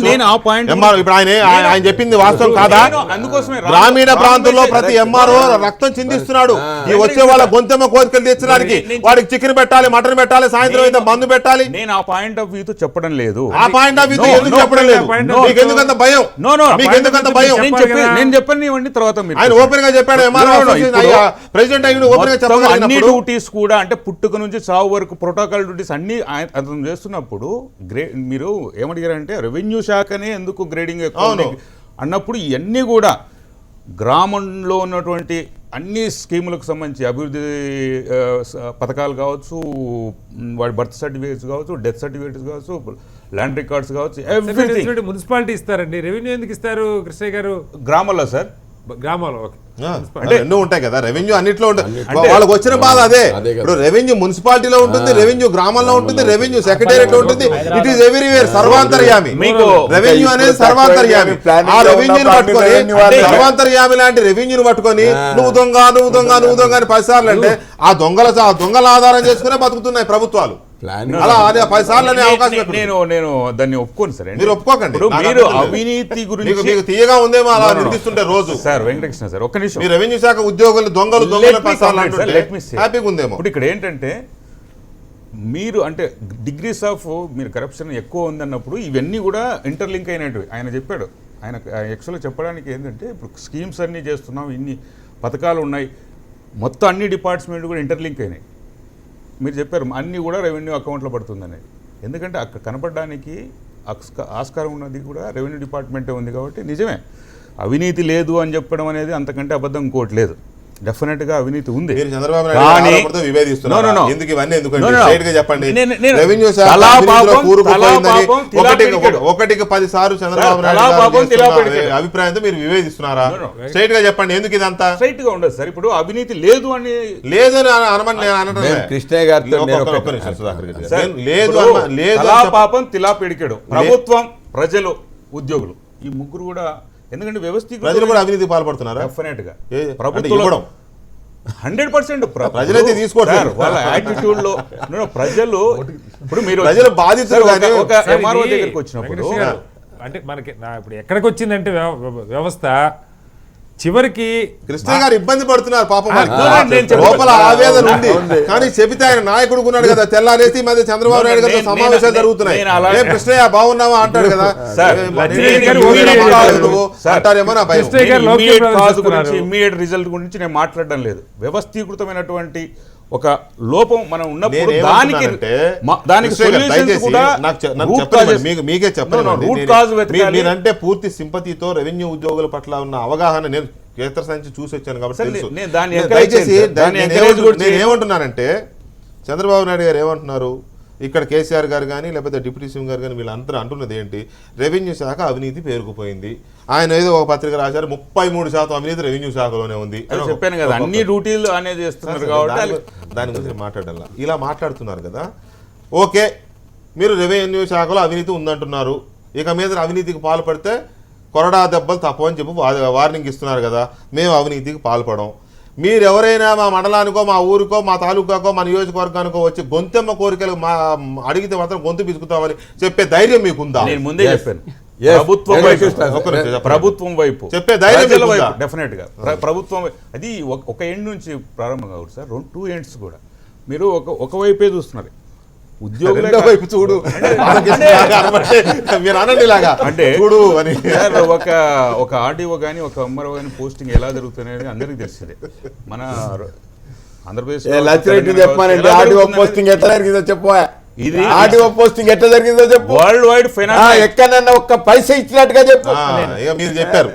నేను ఆ పాయింట్ ఇప్పుడు ఆయన చెప్పింది వాస్తవం కాదా? అందుకోసమే గ్రామీణ ప్రాంతంలో ప్రతి ఎంఆర్ఓ రక్తం చిందిస్తున్నాడు. ఈ వచ్చే వాళ్ళ గొంతెమ్మ కోరికలు తీర్చడానికి వాడికి చికెన్ పెట్టాలి, మటన్ పెట్టాలి, సాయంత్రం అయితే మందు పెట్టాలి. నేను ఆ పాయింట్ ఆఫ్ వ్యూ తో చెప్పడం లేదు. ఆ పాయింట్ ఆఫ్ వ్యూ ఎందుకు చెప్పడం లేదు? మీకు ఎందుకంత భయం? మీకు ఎందుకంత భయం? నేను చెప్పండి ఇవ్వండి, తర్వాత ఆయన ఓపెన్ గా చెప్పాడు. ప్రెసిడెంట్ అయిన ఓపెన్ గా చెప్పాలి. అన్ని డ్యూటీస్ కూడా అంటే పుట్టుక నుంచి చావు వరకు ప్రోటోకాల్ డ్యూటీస్ అన్ని అతను చేస్తున్నప్పుడు మీరు ఏమడిగారంటే రెవెన్యూ శాఖనే ఎందుకు గ్రేడింగ్ ఎక్కువ అన్నప్పుడు ఇవన్నీ కూడా గ్రామంలో ఉన్నటువంటి అన్ని స్కీములకు సంబంధించి అభివృద్ధి పథకాలు కావచ్చు, వాడి బర్త్ సర్టిఫికేట్స్ కావచ్చు, డెత్ సర్టిఫికేట్స్ కావచ్చు, ల్యాండ్ రికార్డ్స్ కావచ్చు, ఎవ్రీథింగ్. మున్సిపాలిటీ ఇస్తారండి, రెవెన్యూ ఎందుకు ఇస్తారు కృష్ణయ్య గారు? గ్రామాల్లో సార్, గ్రామాల్లో అంటే ఎన్నో ఉంటాయి కదా. రెవెన్యూ అన్నిట్లో ఉంటుంది. వాళ్ళకి వచ్చిన బాధ అదే. ఇప్పుడు రెవెన్యూ మున్సిపాలిటీలో ఉంటుంది, రెవెన్యూ గ్రామంలో ఉంటుంది, రెవెన్యూ సెక్రటేరియట్ లో ఉంటుంది. It is everywhere. సర్వాంతర్యామి. రెవెన్యూ అనేది సర్వాంతర్యామి. ఆ రెవెన్యూని పట్టుకొని, సర్వాంతర్యామి లాంటి రెవెన్యూని పట్టుకొని నువ్వు దొంగ నువ్వు దొంగ నువ్వు దొంగ అని 10 సార్లు అంటే ఆ దొంగల ఆధారం చేసుకునే బతుకుతున్నాయి ప్రభుత్వాలు. అలా 10 సార్లు అనే అవకాశం నేను దాన్ని ఒప్పుకోను సార్. మీరు ఒప్పుకోకండి. మీరు అవినీతి గురించి మీకు తీయగా ఉందేమో అలా నిందిస్తుంటే రోజు. సార్ వెంకటకృష్ణ సార్, ఒక్క నిమిషం. మీ రెవెన్యూ శాఖ ఉద్యోగులు దొంగలు హ్యాపీగా ఉందేమో. ఇప్పుడు ఇక్కడ ఏంటంటే మీరు అంటే డిగ్రీస్ ఆఫ్ మీరు కరప్షన్ ఎక్కువ ఉందన్నప్పుడు ఇవన్నీ కూడా ఇంటర్లింక్ అయినట్టు ఆయన చెప్పాడు. ఆయన యాక్చువల్గా చెప్పడానికి ఏంటంటే ఇప్పుడు స్కీమ్స్ అన్నీ చేస్తున్నాం, ఇన్ని పథకాలు ఉన్నాయి, మొత్తం అన్ని డిపార్ట్మెంట్ కూడా ఇంటర్లింక్ అయినాయి. మీరు చెప్పారు అన్నీ కూడా రెవెన్యూ అకౌంట్లో పడుతుందని. ఎందుకంటే అక్కడ కనపడడానికి ఆస్కారం ఉన్నది కూడా రెవెన్యూ డిపార్ట్మెంటే ఉంది. కాబట్టి నిజమే అవినీతి లేదు అని చెప్పడం అనేది అంతకంటే అబద్ధం ఇంకోటి లేదు. డెఫినెట్గా అవినీతి ఉంది. ఒకటికి 10 సార్లు చంద్రబాబు నాయుడు అభిప్రాయంతో మీరు వివేదిస్తున్నారా? స్ట్రైట్ గా చెప్పండి, ఎందుకు ఇదంతా? స్ట్రైట్ గా ఉండదు సార్. ఇప్పుడు అవినీతి లేదు అని అనమని నేను అనడం కృష్ణయ్య గారితో పాపం తిలా పిడికెడు. ప్రభుత్వం, ప్రజలు, ఉద్యోగులు ఈ ముగ్గురు కూడా. ఎందుకంటే వ్యవస్థ ప్రజలు కూడా అవినీతి పాల్పడుతున్నారు. డెఫినెట్ గా ప్రభుత్వం 100% ప్రజలైతే తీసుకోవట్లేదు. వాళ్ళ యాటిట్యూడ్ లో ప్రజలు ఇప్పుడు మీరు ప్రజలు బాధితులు. ఒక ఎంఆర్ఓ దగ్గరికి వచ్చినప్పుడు అంటే మనకి ఇప్పుడు ఎక్కడికి వచ్చిందంటే వ్యవస్థ చివరికి కృష్ణ గారు ఇబ్బంది పడుతున్నారు పాపం. లోపల ఆవేదన ఉంది, కానీ చెబితే ఆయన నాయకుడు ఉన్నాడు కదా. తెల్లారేసి మధ్య చంద్రబాబు నాయుడు గారితో సమావేశాలు జరుగుతున్నాయి. కృష్ణయ్య బాగున్నావా అంటాడు కదా. ఇమ్మీడియట్ రిజల్ట్ గురించి నేను మాట్లాడడం లేదు. వ్యవస్థీకృతమైనటువంటి ఒక లోపం మనం ఉన్నప్పుడు మీకే చెప్పండి. మీరంటే పూర్తి సింపతితో రెవెన్యూ ఉద్యోగుల పట్ల ఉన్న అవగాహన నేను కేంద్ర సంచి చూసి వచ్చాను కాబట్టి దయచేసి నేను ఏమంటున్నానంటే చంద్రబాబు నాయుడు గారు ఏమంటున్నారు, ఇక్కడ కేసీఆర్ గారు కానీ లేకపోతే డిప్యూటీ సీఎం గారు కానీ వీళ్ళందరూ అంటున్నది ఏంటి? రెవెన్యూ శాఖ అవినీతి పేరుకుపోయింది. ఆయన ఏదో ఒక పత్రిక రాశారు 33% అవినీతి రెవెన్యూ శాఖలోనే ఉంది. చెప్పాను కదా, అన్ని డ్యూటీలు అనేది చేస్తున్నారు కాబట్టి దాని గురించి మాట్లాడాల. ఇలా మాట్లాడుతున్నారు కదా. ఓకే, మీరు రెవెన్యూ శాఖలో అవినీతి ఉందంటున్నారు. ఇక మీద అవినీతికి పాల్పడితే కొరడా దెబ్బలు తప్పని చెప్పి వార్నింగ్ ఇస్తున్నారు కదా. మేము అవినీతికి పాల్పడం. మీరెవరైనా మా మండలానికో మా ఊరికో మా తాలూకాకో మా నియోజకవర్గానికో వచ్చి గొంతెమ్మ కోరికలు అడిగితే మాత్రం గొంతు పిసుకుతామని చెప్పే ధైర్యం మీకుందా? నేను ముందే చెప్పాను. ప్రభుత్వం వైపు చెప్పే ధైర్యం డెఫినెట్ గా ప్రభుత్వం అది ఒక ఎండ్ నుంచి ప్రారంభం కావచ్చు సార్. 2 ఎండ్స్ కూడా మీరు ఒక వైపే చూస్తున్నారు. ఉద్యోగుల వైపు చూడు మీరు అనండి ఇలాగా అంటే చూడు అని. ఒక ఆర్డీఓ కానీ ఒక ఎంఆర్ఓ కానీ పోస్టింగ్ ఎలా జరుగుతుంది అందరికీ తెలిసిందే. మన ఆంధ్రప్రదేశ్ లచ్చిరెడ్డి చెప్పానండి ఆర్డీఓ పోస్టింగ్ ఎట్లా జరిగిందో చెప్పు. ఇది ఆర్డీఓ పోస్టింగ్ ఎట్లా జరిగిందో చెప్పు. వరల్డ్ వైడ్ ఫైనాన్స్ ఎక్కడన్నా ఒక్క పైసా ఇచ్చినట్టుగా చెప్పు. ఇక మీరు చెప్పారు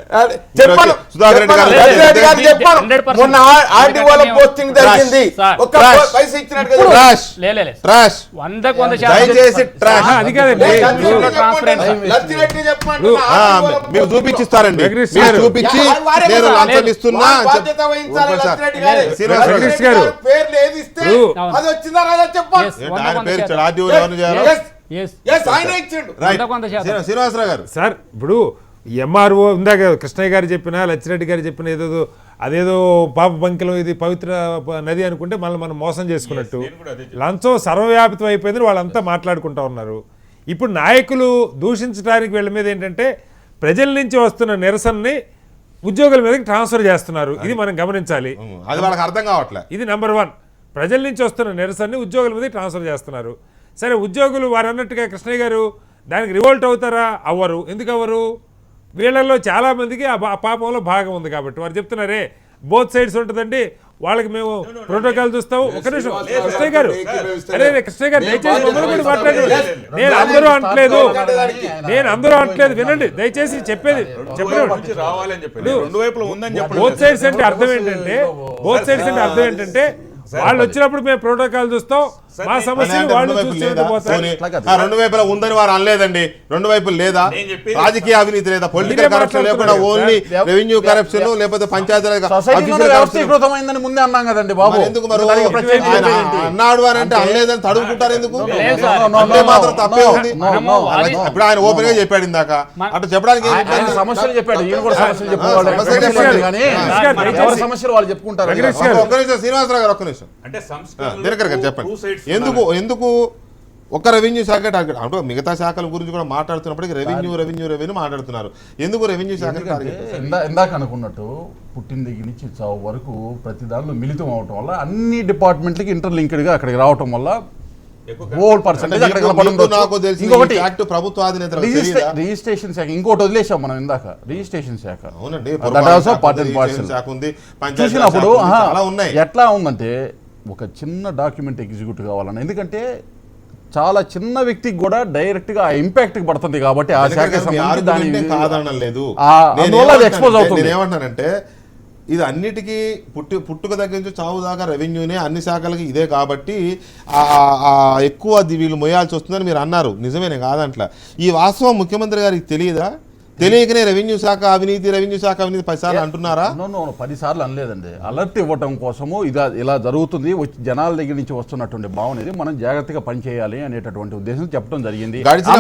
చెప్పాను సుధాకర్ రెడ్డి గారు లచ్చిరెడ్డి గారు చెప్పాను 100% మొన్న ఆర్డీఓల పోస్టింగ్ జరిగింది సార్. ఒక్క Trash. పైసా ఇచ్చినట్టుగా చెప్పు. ట్రాష్ లేలే ట్రాష్ 100% దయచేసి ట్రాష్ అది కాదండి లచ్చిరెడ్డి చెప్పండి మీరు చూపించిస్తారండి వెంకటేష్ మీరు గారు. చూపించి వారే నేను కదా. లంచం ఇస్తున్నా అని బాధ్యత వహించాలి చెప్పండి సార్. లచ్చిరెడ్డి గారు. శ్రీనివాస్ వెంకటేష్ లచ్చిరెడ్డి గారు. గారు పేర్లు ఏది ఇస్తే ఇప్పుడు అది వచ్చిందా రాదా చెప్పండి. Yes. ఏంటి ఆయన పేరు 100% ఇచ్చాడు ఆర్డీఓ ఎవరిని చేయాలో Yes. Yes, ఆయన ఇచ్చిండు. రైట్ 100% శ్రీనివాసరావు గారు సార్ ఇప్పుడు ఎంఆర్ఓ ఇందాక కృష్ణయ్య గారు చెప్పినా లచ్చిరెడ్డి గారు చెప్పిన అదేదో పాప బంకిలం ఇది పవిత్ర నది అనుకుంటే మనం మోసం చేసుకున్నట్టు లంచం సర్వవ్యాపితం అయిపోయిందని వాళ్ళంతా మాట్లాడుకుంటా ఉన్నారు. ఇప్పుడు నాయకులు దూషించడానికి వీళ్ళ మీద ఏంటంటే ప్రజల నుంచి వస్తున్న నిరసనని ఉద్యోగుల మీదకి ట్రాన్స్ఫర్ చేస్తున్నారు. ఇది మనం గమనించాలి. అది వాళ్ళకి అర్థం కావట్లే. ఇది నెంబర్ 1. ప్రజల నుంచి వస్తున్న నిరసనని ఉద్యోగుల మీద ట్రాన్స్ఫర్ చేస్తున్నారు. సరే ఉద్యోగులు వారు అన్నట్టుగా కృష్ణయ్య గారు దానికి రివోల్ట్ అవుతారా? అవ్వరు. ఎందుకు అవ్వరు? వీళ్ళల్లో చాలామందికి ఆ పాపంలో భాగం ఉంది కాబట్టి వారు చెప్తున్నారే బోత్ సైడ్స్ ఉంటుందండి, వాళ్ళకి మేము ప్రోటోకాల్ చూస్తాం. ఒక నిమిషం కృష్ణయ్య గారు, అరే కృష్ణయ్య గారు దయచేసి మమ్మల్ని కూడా మాట్లాడండి. నేను అందరూ అంటలేదు వినండి దయచేసి చెప్పేది చెప్పండి. రావాలని చెప్పి రెండు వైపులా ఉందని చెప్పండి. బోత్ సైడ్స్ అంటే అర్థం ఏంటంటే వాళ్ళు వచ్చినప్పుడు మేము ప్రోటోకాల్ చూస్తాం, మా సమస్యలు వాళ్ళు చూసుకుంటూ పోతారు. రెండు వైపులా ఉందని వారు అనలేదండి. రెండు వైపులు లేదా? రాజకీయ అవినీతి లేదా? పొలిటికల్ కరప్షన్ లేకుండా ఓన్లీ రెవెన్యూ కరప్షన్ లేకపోతే సొసైటీలో వ్యవస్థీకృతమైందని ముందే అన్నాం కదండి బాబు. ఎందుకు మరి దానికి ప్రత్యేక ఆయన ఏంటి? అన్నాడు అని అంటే అనలేదని తడుగుకుంటారు ఎందుకు? లేదు సార్. అంటే మాత్రం తప్పే ఉంది. అది- ఇప్పుడు ఆయన ఓపెన్ గా చెప్పాడు ఇందాక, అట్లా చెప్పడానికి ఏం ఆయన ఇబ్బంది? సమస్యలు చెప్పాడు, ఈయన కూడా సమస్యలు చెప్పుకోవాలి. సమస్యలు సమస్యలు కానీ దయచేసి- ఎవరి సమస్యలు వాళ్ళు చెప్పుకుంటారు. వెంకటేష్ గారు. ఒక్క నిమిషం శ్రీనివాసరావు గారు, ఒక్క నిమిషం అంటే దినకర్ గారు చెప్పండి. ఎందుకు ఒక రెవెన్యూ శాఖ టార్గెట్ అంటే మిగతా శాఖల గురించి కూడా మాట్లాడుతున్నప్పటికీ రెవెన్యూ మాట్లాడుతున్నారు. ఎందుకు రెవెన్యూ శాఖ టార్గెట్? ఇందాక అనుకున్నట్టు పుట్టిన దగ్గర నుంచి చావు వరకు ప్రతి దానిలో మిళితం అవటం వల్ల అన్ని డిపార్ట్మెంట్లకి ఇంటర్లింక్డ్గా అక్కడికి రావటం వల్ల హోల్ పర్సెంటేజ్ అక్కడ నాకు తెలిసి ఇంకొకటి యాక్ట్ ప్రభుత్వాధినేతలకు తెలియదా? రిజిస్ట్రేషన్ శాఖ ఇంకోటి వదిలేసాం మనం ఇందాక రిజిస్ట్రేషన్ శాఖ అవునండి, That also part and parcel. శాఖ ఉంది, పంచాయతీ చూసినప్పుడు శాఖ ఉంది, చాలా ఉన్నాయి. ఎట్లా ఉందంటే ఒక చిన్న డాక్యుమెంట్ ఎగ్జిక్యూట్ కావాలన్న ఎందుకంటే చాలా చిన్న వ్యక్తికి కూడా డైరెక్ట్ గా ఇంపాక్ట్ పడుతుంది కాబట్టి ఆ శాఖ మీ ఆర్గ్యుమెంటే కాదనడం లేదు. అందువల్ల అది ఎక్స్పోజ్ అవుతుంది. నేను ఏమంటానంటే ఇది అన్నిటికీ పుట్టుక దగ్గర నుంచి చావు దాకా రెవెన్యూనే అన్ని శాఖలకి ఇదే కాబట్టి ఎక్కువ వీళ్ళు మొయ్యాల్సి వస్తుందని మీరు అన్నారు. నిజమేనే కాదంట్లా. ఈ వాస్తవం ముఖ్యమంత్రి గారికి తెలియదా? తెలియకనే రెవెన్యూ శాఖ అవినీతి 10 సార్లు అంటున్నారా? 10 సార్లు అనలేదండి. అలర్ట్ ఇవ్వటం కోసము ఇలా జరుగుతుంది, జనాల దగ్గర నుంచి వస్తున్నటువంటి భావన ఇది మనం జాగ్రత్తగా పనిచేయాలి అనేటటువంటి ఉద్దేశం చెప్పడం జరిగింది. గడిచిన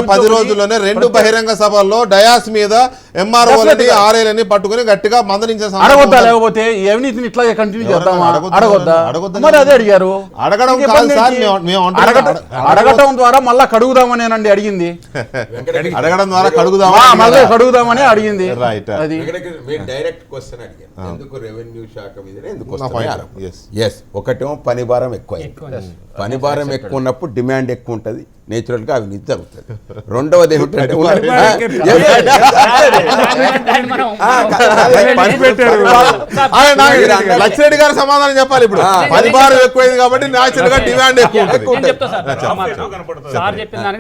10 రోజుల్లోనే 2 బహిరంగ సభల్లో డయాస్ మీద ఎంఆర్ఓలని ఆర్ఐలని పట్టుకుని గట్టిగా మందలించే అడగొద్దా? లేకపోతే ఈ అవినీతిని ఇట్లాగే కంటిన్యూ చేద్దామా? అడగొద్దా? మరి అదే అడిగారు. అడగటం ద్వారా మళ్ళా కడుగుదామనేనండి అడిగింది. అడగడం ద్వారా కడుగుదామని అడిగింది. అది డైరెక్ట్ క్వశ్చన్ అడిగాను, ఎందుకు రెవెన్యూ శాఖ మీదనే ఎందుకు ఎస్ ఒకటేమో పని భారం ఎక్కువ. పని భారం ఎక్కువ ఉన్నప్పుడు డిమాండ్ ఎక్కువ ఉంటుంది, నేచురల్ గా అవినీతి జరుగుతుంది. రెండవది ఏమిటంటే లచ్చిరెడ్డి గారు సమాధానం చెప్పాలి. ఇప్పుడు పని భారం ఎక్కువైంది కాబట్టి నేచురల్ గా డిమాండ్ ఎక్కువ ఉంటుంది.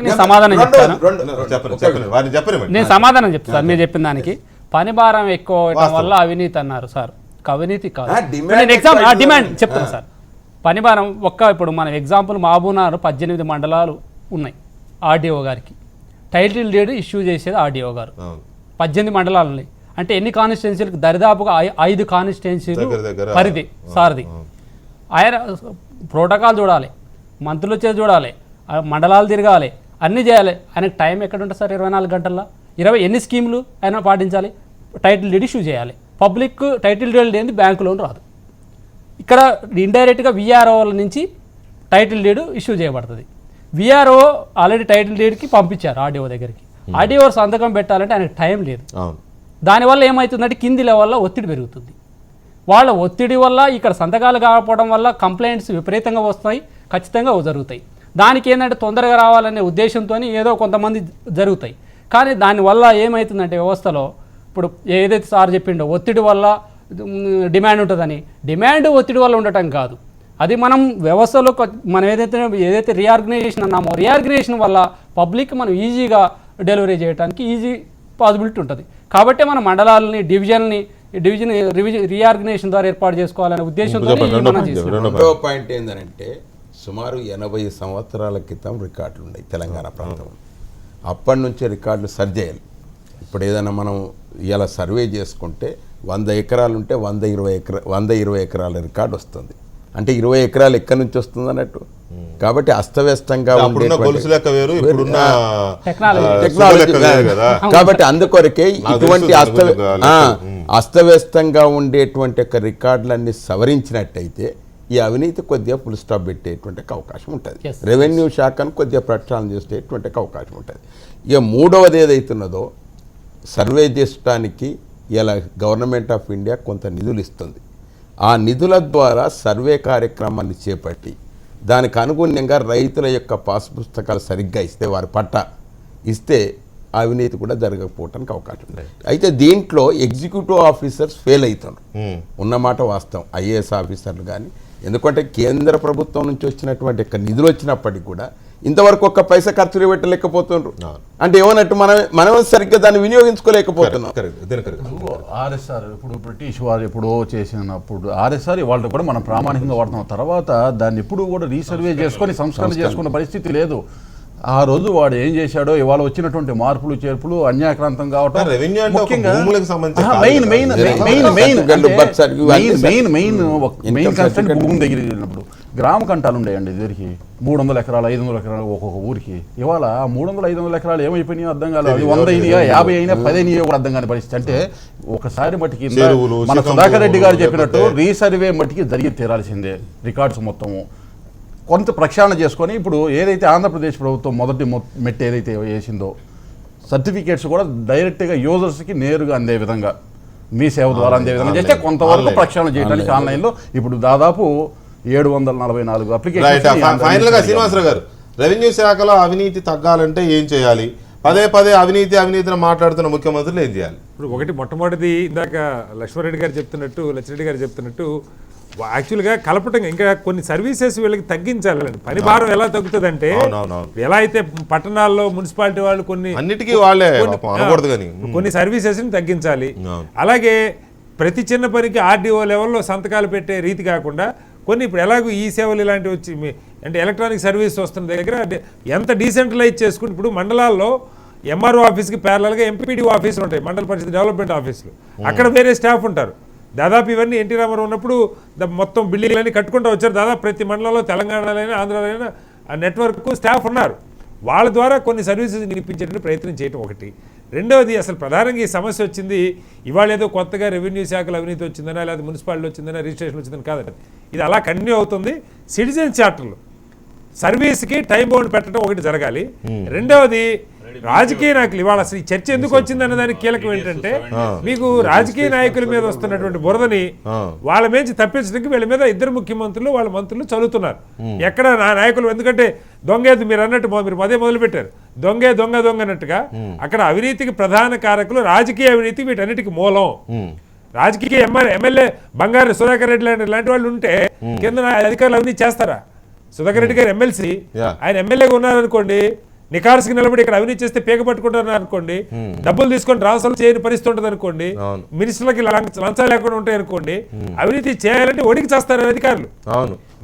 నేను సమాధానం చెప్తాను సార్. మీరు చెప్పిన దానికి పని భారం ఎక్కువ అవడం వల్ల అవినీతి అన్నారు సార్. అవినీతి కాదు, నేను ఎగ్జాంపుల్ డిమాండ్ చెప్తాను సార్. పని భారం ఇప్పుడు మన ఎగ్జాంపుల్ మహబూబ్నగర్ 18 మండలాలు ఉన్నాయి. ఆర్డీఓ గారికి టైటిల్ డీడ్ ఇష్యూ చేసేది ఆర్డీఓ గారు. 18 మండలాలు ఉన్నాయి అంటే ఎన్ని కాన్స్టిట్యున్సీలకు? దరిదాపుగా 5 కాన్స్టిట్యున్సీలు పరిధి సార్ది. ఆయన ప్రోటోకాల్ చూడాలి, మంత్రులు వచ్చేది చూడాలి, మండలాలు తిరగాలి, అన్నీ చేయాలి. ఆయనకు టైం ఎక్కడ ఉంటుంది సార్? 24 గంటల్లో ఎన్ని స్కీములు ఆయన పాటించాలి? టైటిల్ డీడ్ ఇష్యూ చేయాలి. పబ్లిక్ టైటిల్ డీడ్ లేని బ్యాంకు లోన్ రాదు. ఇక్కడ ఇండైరెక్ట్గా విఆర్ఓల నుంచి టైటిల్ డీడ్ ఇష్యూ చేయబడుతుంది. విఆర్ఓ ఆల్రెడీ టైటిల్ డీడ్కి పంపించారు ఆర్డీఓ దగ్గరికి. ఆర్డీఓ సంతకం పెట్టాలంటే ఆయనకు టైం లేదు. దానివల్ల ఏమవుతుందంటే కింది లెవెల్లో ఒత్తిడి పెరుగుతుంది. వాళ్ళ ఒత్తిడి వల్ల ఇక్కడ సంతకాలు కాకపోవడం వల్ల కంప్లైంట్స్ విపరీతంగా వస్తాయి, ఖచ్చితంగా జరుగుతాయి. దానికి ఏంటంటే తొందరగా రావాలనే ఉద్దేశంతో ఏదో కొంతమంది జరుగుతాయి. కానీ దానివల్ల ఏమవుతుందంటే వ్యవస్థలో ఇప్పుడు ఏదైతే సార్ చెప్పిండో ఒత్తిడి వల్ల డిమాండ్ ఉంటుందని. డిమాండ్ ఒత్తిడి వల్ల ఉండటం కాదు, అది మనం వ్యవస్థలో మనం ఏదైతే రీఆర్గనైజేషన్ అన్నామో, రీఆర్గనైజేషన్ వల్ల పబ్లిక్ మనం ఈజీగా డెలివరీ చేయడానికి ఈజీ పాసిబిలిటీ ఉంటుంది. కాబట్టి మన మండలాలని డివిజన్ రీఆర్గనైజేషన్ ద్వారా ఏర్పాటు చేసుకోవాలనే ఉద్దేశంతో రెండో పాయింట్ ఏంటంటే సుమారు 80 సంవత్సరాల క్రితం రికార్డులు ఉన్నాయి తెలంగాణ ప్రాంతంలో. అప్పటి నుంచే రికార్డులు సరి చేయాలి. ఇప్పుడు ఏదైనా మనం ఇలా సర్వే చేసుకుంటే 100 ఎకరాలు ఉంటే 120 ఎకరాల రికార్డు వస్తుంది. అంటే 20 ఎకరాలు ఎక్కడి నుంచి వస్తుంది అన్నట్టు. కాబట్టి అస్తవ్యస్తంగా కాబట్టి అందుకొరకే ఇటువంటి అస్తవ్యస్తంగా ఉండేటువంటి ఒక రికార్డులన్నీ సవరించినట్టయితే ఈ అవినీతి కొద్దిగా ఫుల్ స్టాప్ పెట్టేటువంటి అవకాశం ఉంటుంది. రెవెన్యూ శాఖను కొద్దిగా ప్రక్షాళన చేసేటువంటి అవకాశం ఉంటుంది. ఇక మూడవది ఏదైతున్నదో సర్వే చేయడానికి ఇలా గవర్నమెంట్ ఆఫ్ ఇండియా కొంత నిధులు ఇస్తుంది. ఆ నిధుల ద్వారా సర్వే కార్యక్రమాన్ని చేపట్టి దానికి అనుగుణంగా రైతుల యొక్క పాస్ పుస్తకాలు సరిగ్గా ఇస్తే, వారి పట్టా ఇస్తే అవినీతి కూడా జరగకపోవడానికి అవకాశం ఉంది. అయితే దీంట్లో ఎగ్జిక్యూటివ్ ఆఫీసర్స్ ఫెయిల్ అవుతున్నారు ఉన్నమాట వాస్తవం, ఐఏఎస్ ఆఫీసర్లు కానీ. ఎందుకంటే కేంద్ర ప్రభుత్వం నుంచి వచ్చినటువంటి నిధులు వచ్చినప్పటికీ కూడా ఇంతవరకు ఒక్క పైసా ఖర్చు పెట్టలేకపోతున్నారు. అంటే ఏమన్నట్టు మనమే సరిగ్గా దాన్ని వినియోగించుకోలేకపోతున్నాం. ఆర్ఎస్ఆర్ ఇప్పుడు బ్రిటిష్ వారు ఎప్పుడో చేసినప్పుడు ఆర్ఎస్ఆర్ వాళ్ళు కూడా మనం ప్రామాణికంగా వాడుతున్నాం. తర్వాత దాన్ని ఎప్పుడు కూడా రీసర్వే చేసుకొని సంస్కరణ చేసుకున్న పరిస్థితి లేదు. ఆ రోజు వాడు ఏం చేశాడో ఇవాళ వచ్చినటువంటి మార్పులు చేర్పులు అన్యాక్రాంతం కావటం భూమి దగ్గర వెళ్ళినప్పుడు గ్రామ కంటాలు ఉండేయండి. ఇద్దరికి 300 ఎకరాలు 500 ఎకరాలు ఒక్కొక్క ఊరికి. ఇవాళ 300-500 ఎకరాలు ఏమైపోయినాయో అర్థం కాలేదు. అది 100 అయినాయా 50 అయినా 10 అయినాయో కూడా అర్థం కాని పరిస్థితి. అంటే ఒకసారి మట్టికి మన సుధాకర్ రెడ్డి గారు చెప్పినట్టు రీసర్వే మట్టికి జరిగి తీరాల్సిందే. రికార్డ్స్ మొత్తము కొంత ప్రక్షాళన చేసుకొని ఇప్పుడు ఏదైతే ఆంధ్రప్రదేశ్ ప్రభుత్వం మొదటి మెట్టు ఏదైతే వేసిందో సర్టిఫికేట్స్ కూడా డైరెక్ట్గా యూజర్స్కి నేరుగా అందే విధంగా మీ సేవ ద్వారా అందే విధంగా చేస్తే కొంతవరకు ప్రక్షాళన చేయడానికి ఆన్లైన్లో ఇప్పుడు దాదాపు 744 అప్లికేషన్. ఫైనల్ గా శ్రీనివాసరావు గారు, రెవెన్యూ శాఖలో అవినీతి తగ్గాలంటే ఏం చేయాలి? పదే అవినీతిని మాట్లాడుతున్న ముఖ్యమంత్రులు ఏం చేయాలి? ఇప్పుడు ఒకటి మొట్టమొదటిది ఇందాక లక్ష్మారెడ్డి గారు చెప్తున్నట్టు యాక్చువల్గా కలపటంగా ఇంకా కొన్ని సర్వీసెస్ వీళ్ళకి తగ్గించాలండి. పని భారం ఎలా తగ్గుతుందంటే ఎలా అయితే పట్టణాల్లో మున్సిపాలిటీ వాళ్ళు కొన్ని సర్వీసెస్ ని తగ్గించాలి. అలాగే ప్రతి చిన్న పనికి ఆర్డీఓ లెవెల్లో సంతకాలు పెట్టే రీతి కాకుండా కొన్ని ఇప్పుడు ఎలాగో ఈ సేవలు ఇలాంటివి వచ్చి అంటే ఎలక్ట్రానిక్ సర్వీస్ వస్తున్న దగ్గర ఎంత డీసెంట్రలైజ్ చేసుకుని ఇప్పుడు మండలాల్లో ఎంఆర్ఓ ఆఫీస్కి ప్యారలల్గా ఎంపీడీఓ ఆఫీసులు ఉంటాయి, మండల పరిషత్ డెవలప్మెంట్ ఆఫీసులు. అక్కడ వేరే స్టాఫ్ ఉంటారు. దాదాపు ఇవన్నీ ఎన్టీ రామారావు ఉన్నప్పుడు మొత్తం బిల్డింగ్లన్నీ కట్టుకుంటూ వచ్చారు. దాదాపు ప్రతి మండలంలో తెలంగాణలో ఆంధ్రాలో ఆ నెట్వర్క్ స్టాఫ్ ఉన్నారు. వాళ్ళ ద్వారా కొన్ని సర్వీసెస్ వినిపించేటువంటి ప్రయత్నం చేయడం ఒకటి. రెండవది, అసలు ప్రధానంగా ఈ సమస్య వచ్చింది ఇవాళ ఏదో కొత్తగా రెవెన్యూ శాఖలో అవినీతి వచ్చిందనా లేదా మున్సిపాలిటీ వచ్చిందనా రిజిస్ట్రేషన్ వచ్చిందని కాదండి. ఇది అలా కంటిన్యూ అవుతుంది. సిటిజన్ చార్టర్లు సర్వీస్కి టైం బౌండ్ పెట్టడం ఒకటి జరగాలి. రెండవది, రాజకీయ నాయకులు ఇవాళ అసలు ఈ చర్చ ఎందుకు వచ్చిందన్న దానికి కీలకం ఏంటంటే మీకు రాజకీయ నాయకుల మీద వస్తున్నటువంటి బురదని వాళ్ళ మీద తప్పించడానికి వీళ్ళ మీద ఇద్దరు ముఖ్యమంత్రులు వాళ్ళ మంత్రులు చదువుతున్నారు. ఎక్కడ నా నాయకులు, ఎందుకంటే దొంగేది మీరు అన్నట్టు మీరు అదే మొదలు పెట్టారు, దొంగ అన్నట్టుగా అక్కడ అవినీతికి ప్రధాన కారకులు రాజకీయ అవినీతి వీటన్నిటికి మూలం. రాజకీయ ఎమ్మెల్యే బంగారు సుధాకర్ రెడ్డి లాంటి వాళ్ళు ఉంటే కింద అధికారులు అవినీతి చేస్తారా? సుధాకర్ రెడ్డి గారు ఎమ్మెల్సీ, ఆయన ఎమ్మెల్యేగా ఉన్నారనుకోండి, నికార్స్కి నిలబడి ఇక్కడ అవినీతి చేస్తే పేక పట్టుకుంటారు అనుకోండి, డబ్బులు తీసుకొని ట్రాన్స్ఫర్ చేయని పరిస్థితి ఉంటుంది అనుకోండి, మినిస్టర్లకి లంచాలు లేకుండా ఉంటాయి అనుకోండి, అవినీతి చేయాలంటే ఒడికి చేస్తారు అధికారులు.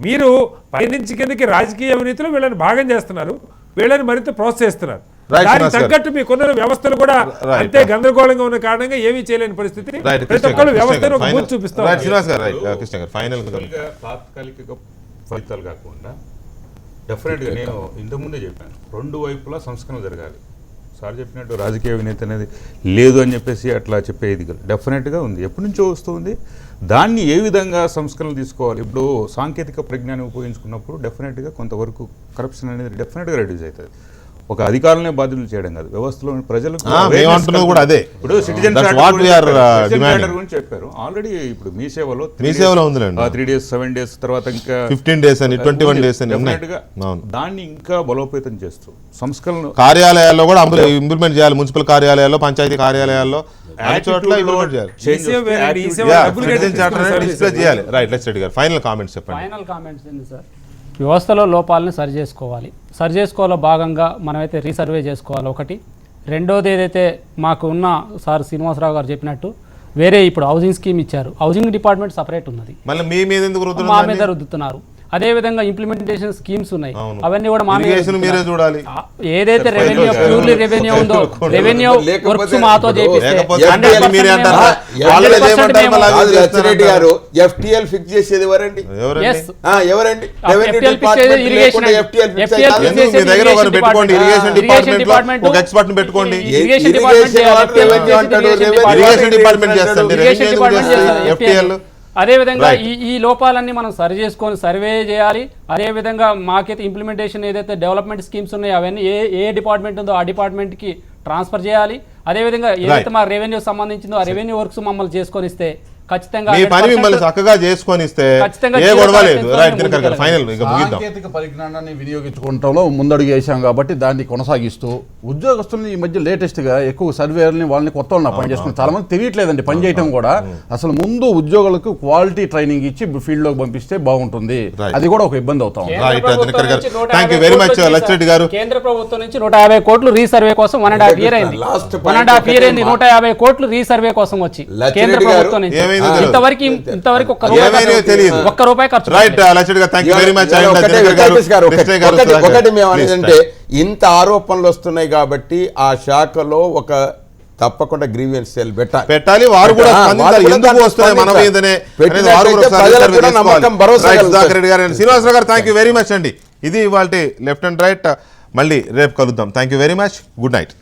మీరు పైనుంచి కిందకి రాజకీయ అవినీతిలో వీళ్ళని భాగం చేస్తున్నారు, వీళ్ళని మరింత ప్రోత్సహిస్తున్నారు. దానికి తగ్గట్టు మీకున్న వ్యవస్థలు కూడా అంతే గందరగోళంగా ఉన్న కారణంగా ఏమీ చేయలేని పరిస్థితి. ప్రతి ఒక్కరు వ్యవస్థను ఒక బూత్ చూపిస్తారు. తాత్కాలిక ఫలితాలు కాకుండా డెఫినెట్గా నేను ఇంతకుముందే చెప్పాను, రెండు వైపులా సంస్కరణ జరగాలి. సార్ చెప్పినట్టు రాజకీయ అవినీతి అనేది లేదు అని చెప్పేసి అట్లా చెప్పేది డెఫినెట్గా ఉంది, ఎప్పటి నుంచో వస్తుంది. దాన్ని ఏ విధంగా సంస్కరణలు తీసుకోవాలి? ఇప్పుడు సాంకేతిక పరిజ్ఞానం ఉపయోగించుకున్నప్పుడు డెఫినెట్గా కొంతవరకు కరప్షన్ అనేది డెఫినెట్గా రెడ్యూస్ అవుతుంది. ఒక అధికారులనే బాధ్యతలు చేయడం కాదు, వ్యవస్థలో ప్రజలకు కూడా అదే. ఇప్పుడు సిటిజన్ చార్టర్ గురించి చెప్పారు ఆల్రెడీ. ఇప్పుడు మీ సేవలో 3 days 7 days తర్వాత ఇంకా 15 days అని 21 days అని దాన్ని ఇంకా బలోపేతం చేస్తూ సంస్కరణ కార్యాలయాల్లో కూడా ఇంప్లిమెంట్ చేయాలి. మున్సిపల్ కార్యాలయాల్లో, పంచాయతీ కార్యాలయాల్లో అన్ని చోట్ల ఇంప్లిమెంట్ చేయాలి. సిటిజన్ చార్టర్ అనేది డిస్ప్లే చేయాలి. రైట్, లెట్స్ రెడ్డి గారు ఫైనల్ కామెంట్స్ చెప్పండి. ఫైనల్ కామెంట్స్ ఏంటి సార్? వ్యవస్థలో లోపాలని సరి చేసుకోవాలో భాగంగా మనమైతే రీసర్వే చేసుకోవాలి ఒకటి. రెండోది ఏదైతే మాకు ఉన్న సార్ శ్రీనివాసరావు గారు చెప్పినట్టు వేరే ఇప్పుడు హౌసింగ్ స్కీమ్ ఇచ్చారు, హౌసింగ్ డిపార్ట్మెంట్ సపరేట్ ఉన్నది, మళ్ళీ మీ మీద ఎందుకు మా మీద రుద్దుతున్నారు. అదే విధంగా ఇంప్లిమెంటేషన్ స్కీమ్స్ ఉన్నాయి, అవన్నీ కూడా మా మీద మీరే చూడాలి. ఏదైతే రెవెన్యూ ప్యూర్లీ రెవెన్యూ ఉందో రెవెన్యూ వర్క్స్ మాతో FTL ఫిక్స్ చేసేది ఎవరండి? ఎవరండి? పెట్టుకోండి, ఇరిగేషన్ డిపార్ట్మెంట్ ఒక ఎక్స్పర్ట్ ని పెట్టుకోండి. ఇరిగేషన్ డిపార్ట్మెంట్ చేస్తండి, FTL. అదేవిధంగా ఈ లోపాలన్నీ మనం సరి చేసుకొని సర్వే చేయాలి. అదేవిధంగా మాకైతే ఇంప్లిమెంటేషన్ ఏదైతే డెవలప్మెంట్ స్కీమ్స్ ఉన్నాయో అవన్నీ ఏ డిపార్ట్మెంట్ ఉందో ఆ డిపార్ట్మెంట్కి ట్రాన్స్ఫర్ చేయాలి. అదేవిధంగా ఏదైతే మా రెవెన్యూ సంబంధించిందో ఆ రెవెన్యూ వర్క్స్ మమ్మల్ని చేసుకొని ఇస్తే ఖచ్చితంగా మీ పని మిమ్మల్ని చక్కగా చేసుకొని ఇస్తే ఏ గొడవ లేదు. ఫైనల్ సాంకేతిక పరిజ్ఞానాన్ని వినియోగించుకోవడంలో ముందడుగు వేసాం కాబట్టి దాన్ని కొనసాగిస్తూ ఉద్యోగస్తుల్ని ఈ మధ్య లేటెస్ట్ గా ఎక్కువ సర్వేయర్ని వాళ్ళని కొత్త వాళ్ళని పనిచేసుకుని చాలా మంది తెలియట్లేదండి పని చేయటం కూడా. అసలు ముందు ఉద్యోగులకు క్వాలిటీ ట్రైనింగ్ ఇచ్చి ఫీల్డ్ లోకి పంపిస్తే బాగుంటుంది, అది కూడా ఒక ఇబ్బంది అవుతాం. కేంద్ర ప్రభుత్వం నుంచి 150 కోట్లు రీసర్వే కోసం 1.5 year అయింది. 1.5 year అయింది 150 కోట్లు రీసర్వే కోసం వచ్చి కేంద్ర ప్రభుత్వం నుంచి. ఇంతవరకు ఒక్క రూపాయి ఖర్చు. ఒకటి మేము అనేదంటే ఇంత ఆరోపణలు వస్తున్నాయి కాబట్టి ఆ శాఖలో ఒక తప్పకుండా గ్రీవియన్స్ సెల్ పెట్టాలి. వారు కూడా ఎందుకు వస్తున్నాయి మన మీదనే శ్రీనివాసరావు గారు థ్యాంక్ యూ వెరీ మచ్ అండి. ఇది ఇవాళ లెఫ్ట్ అండ్ రైట్. మళ్ళీ రేపు కలుద్దాం. Thank you very much. Good night.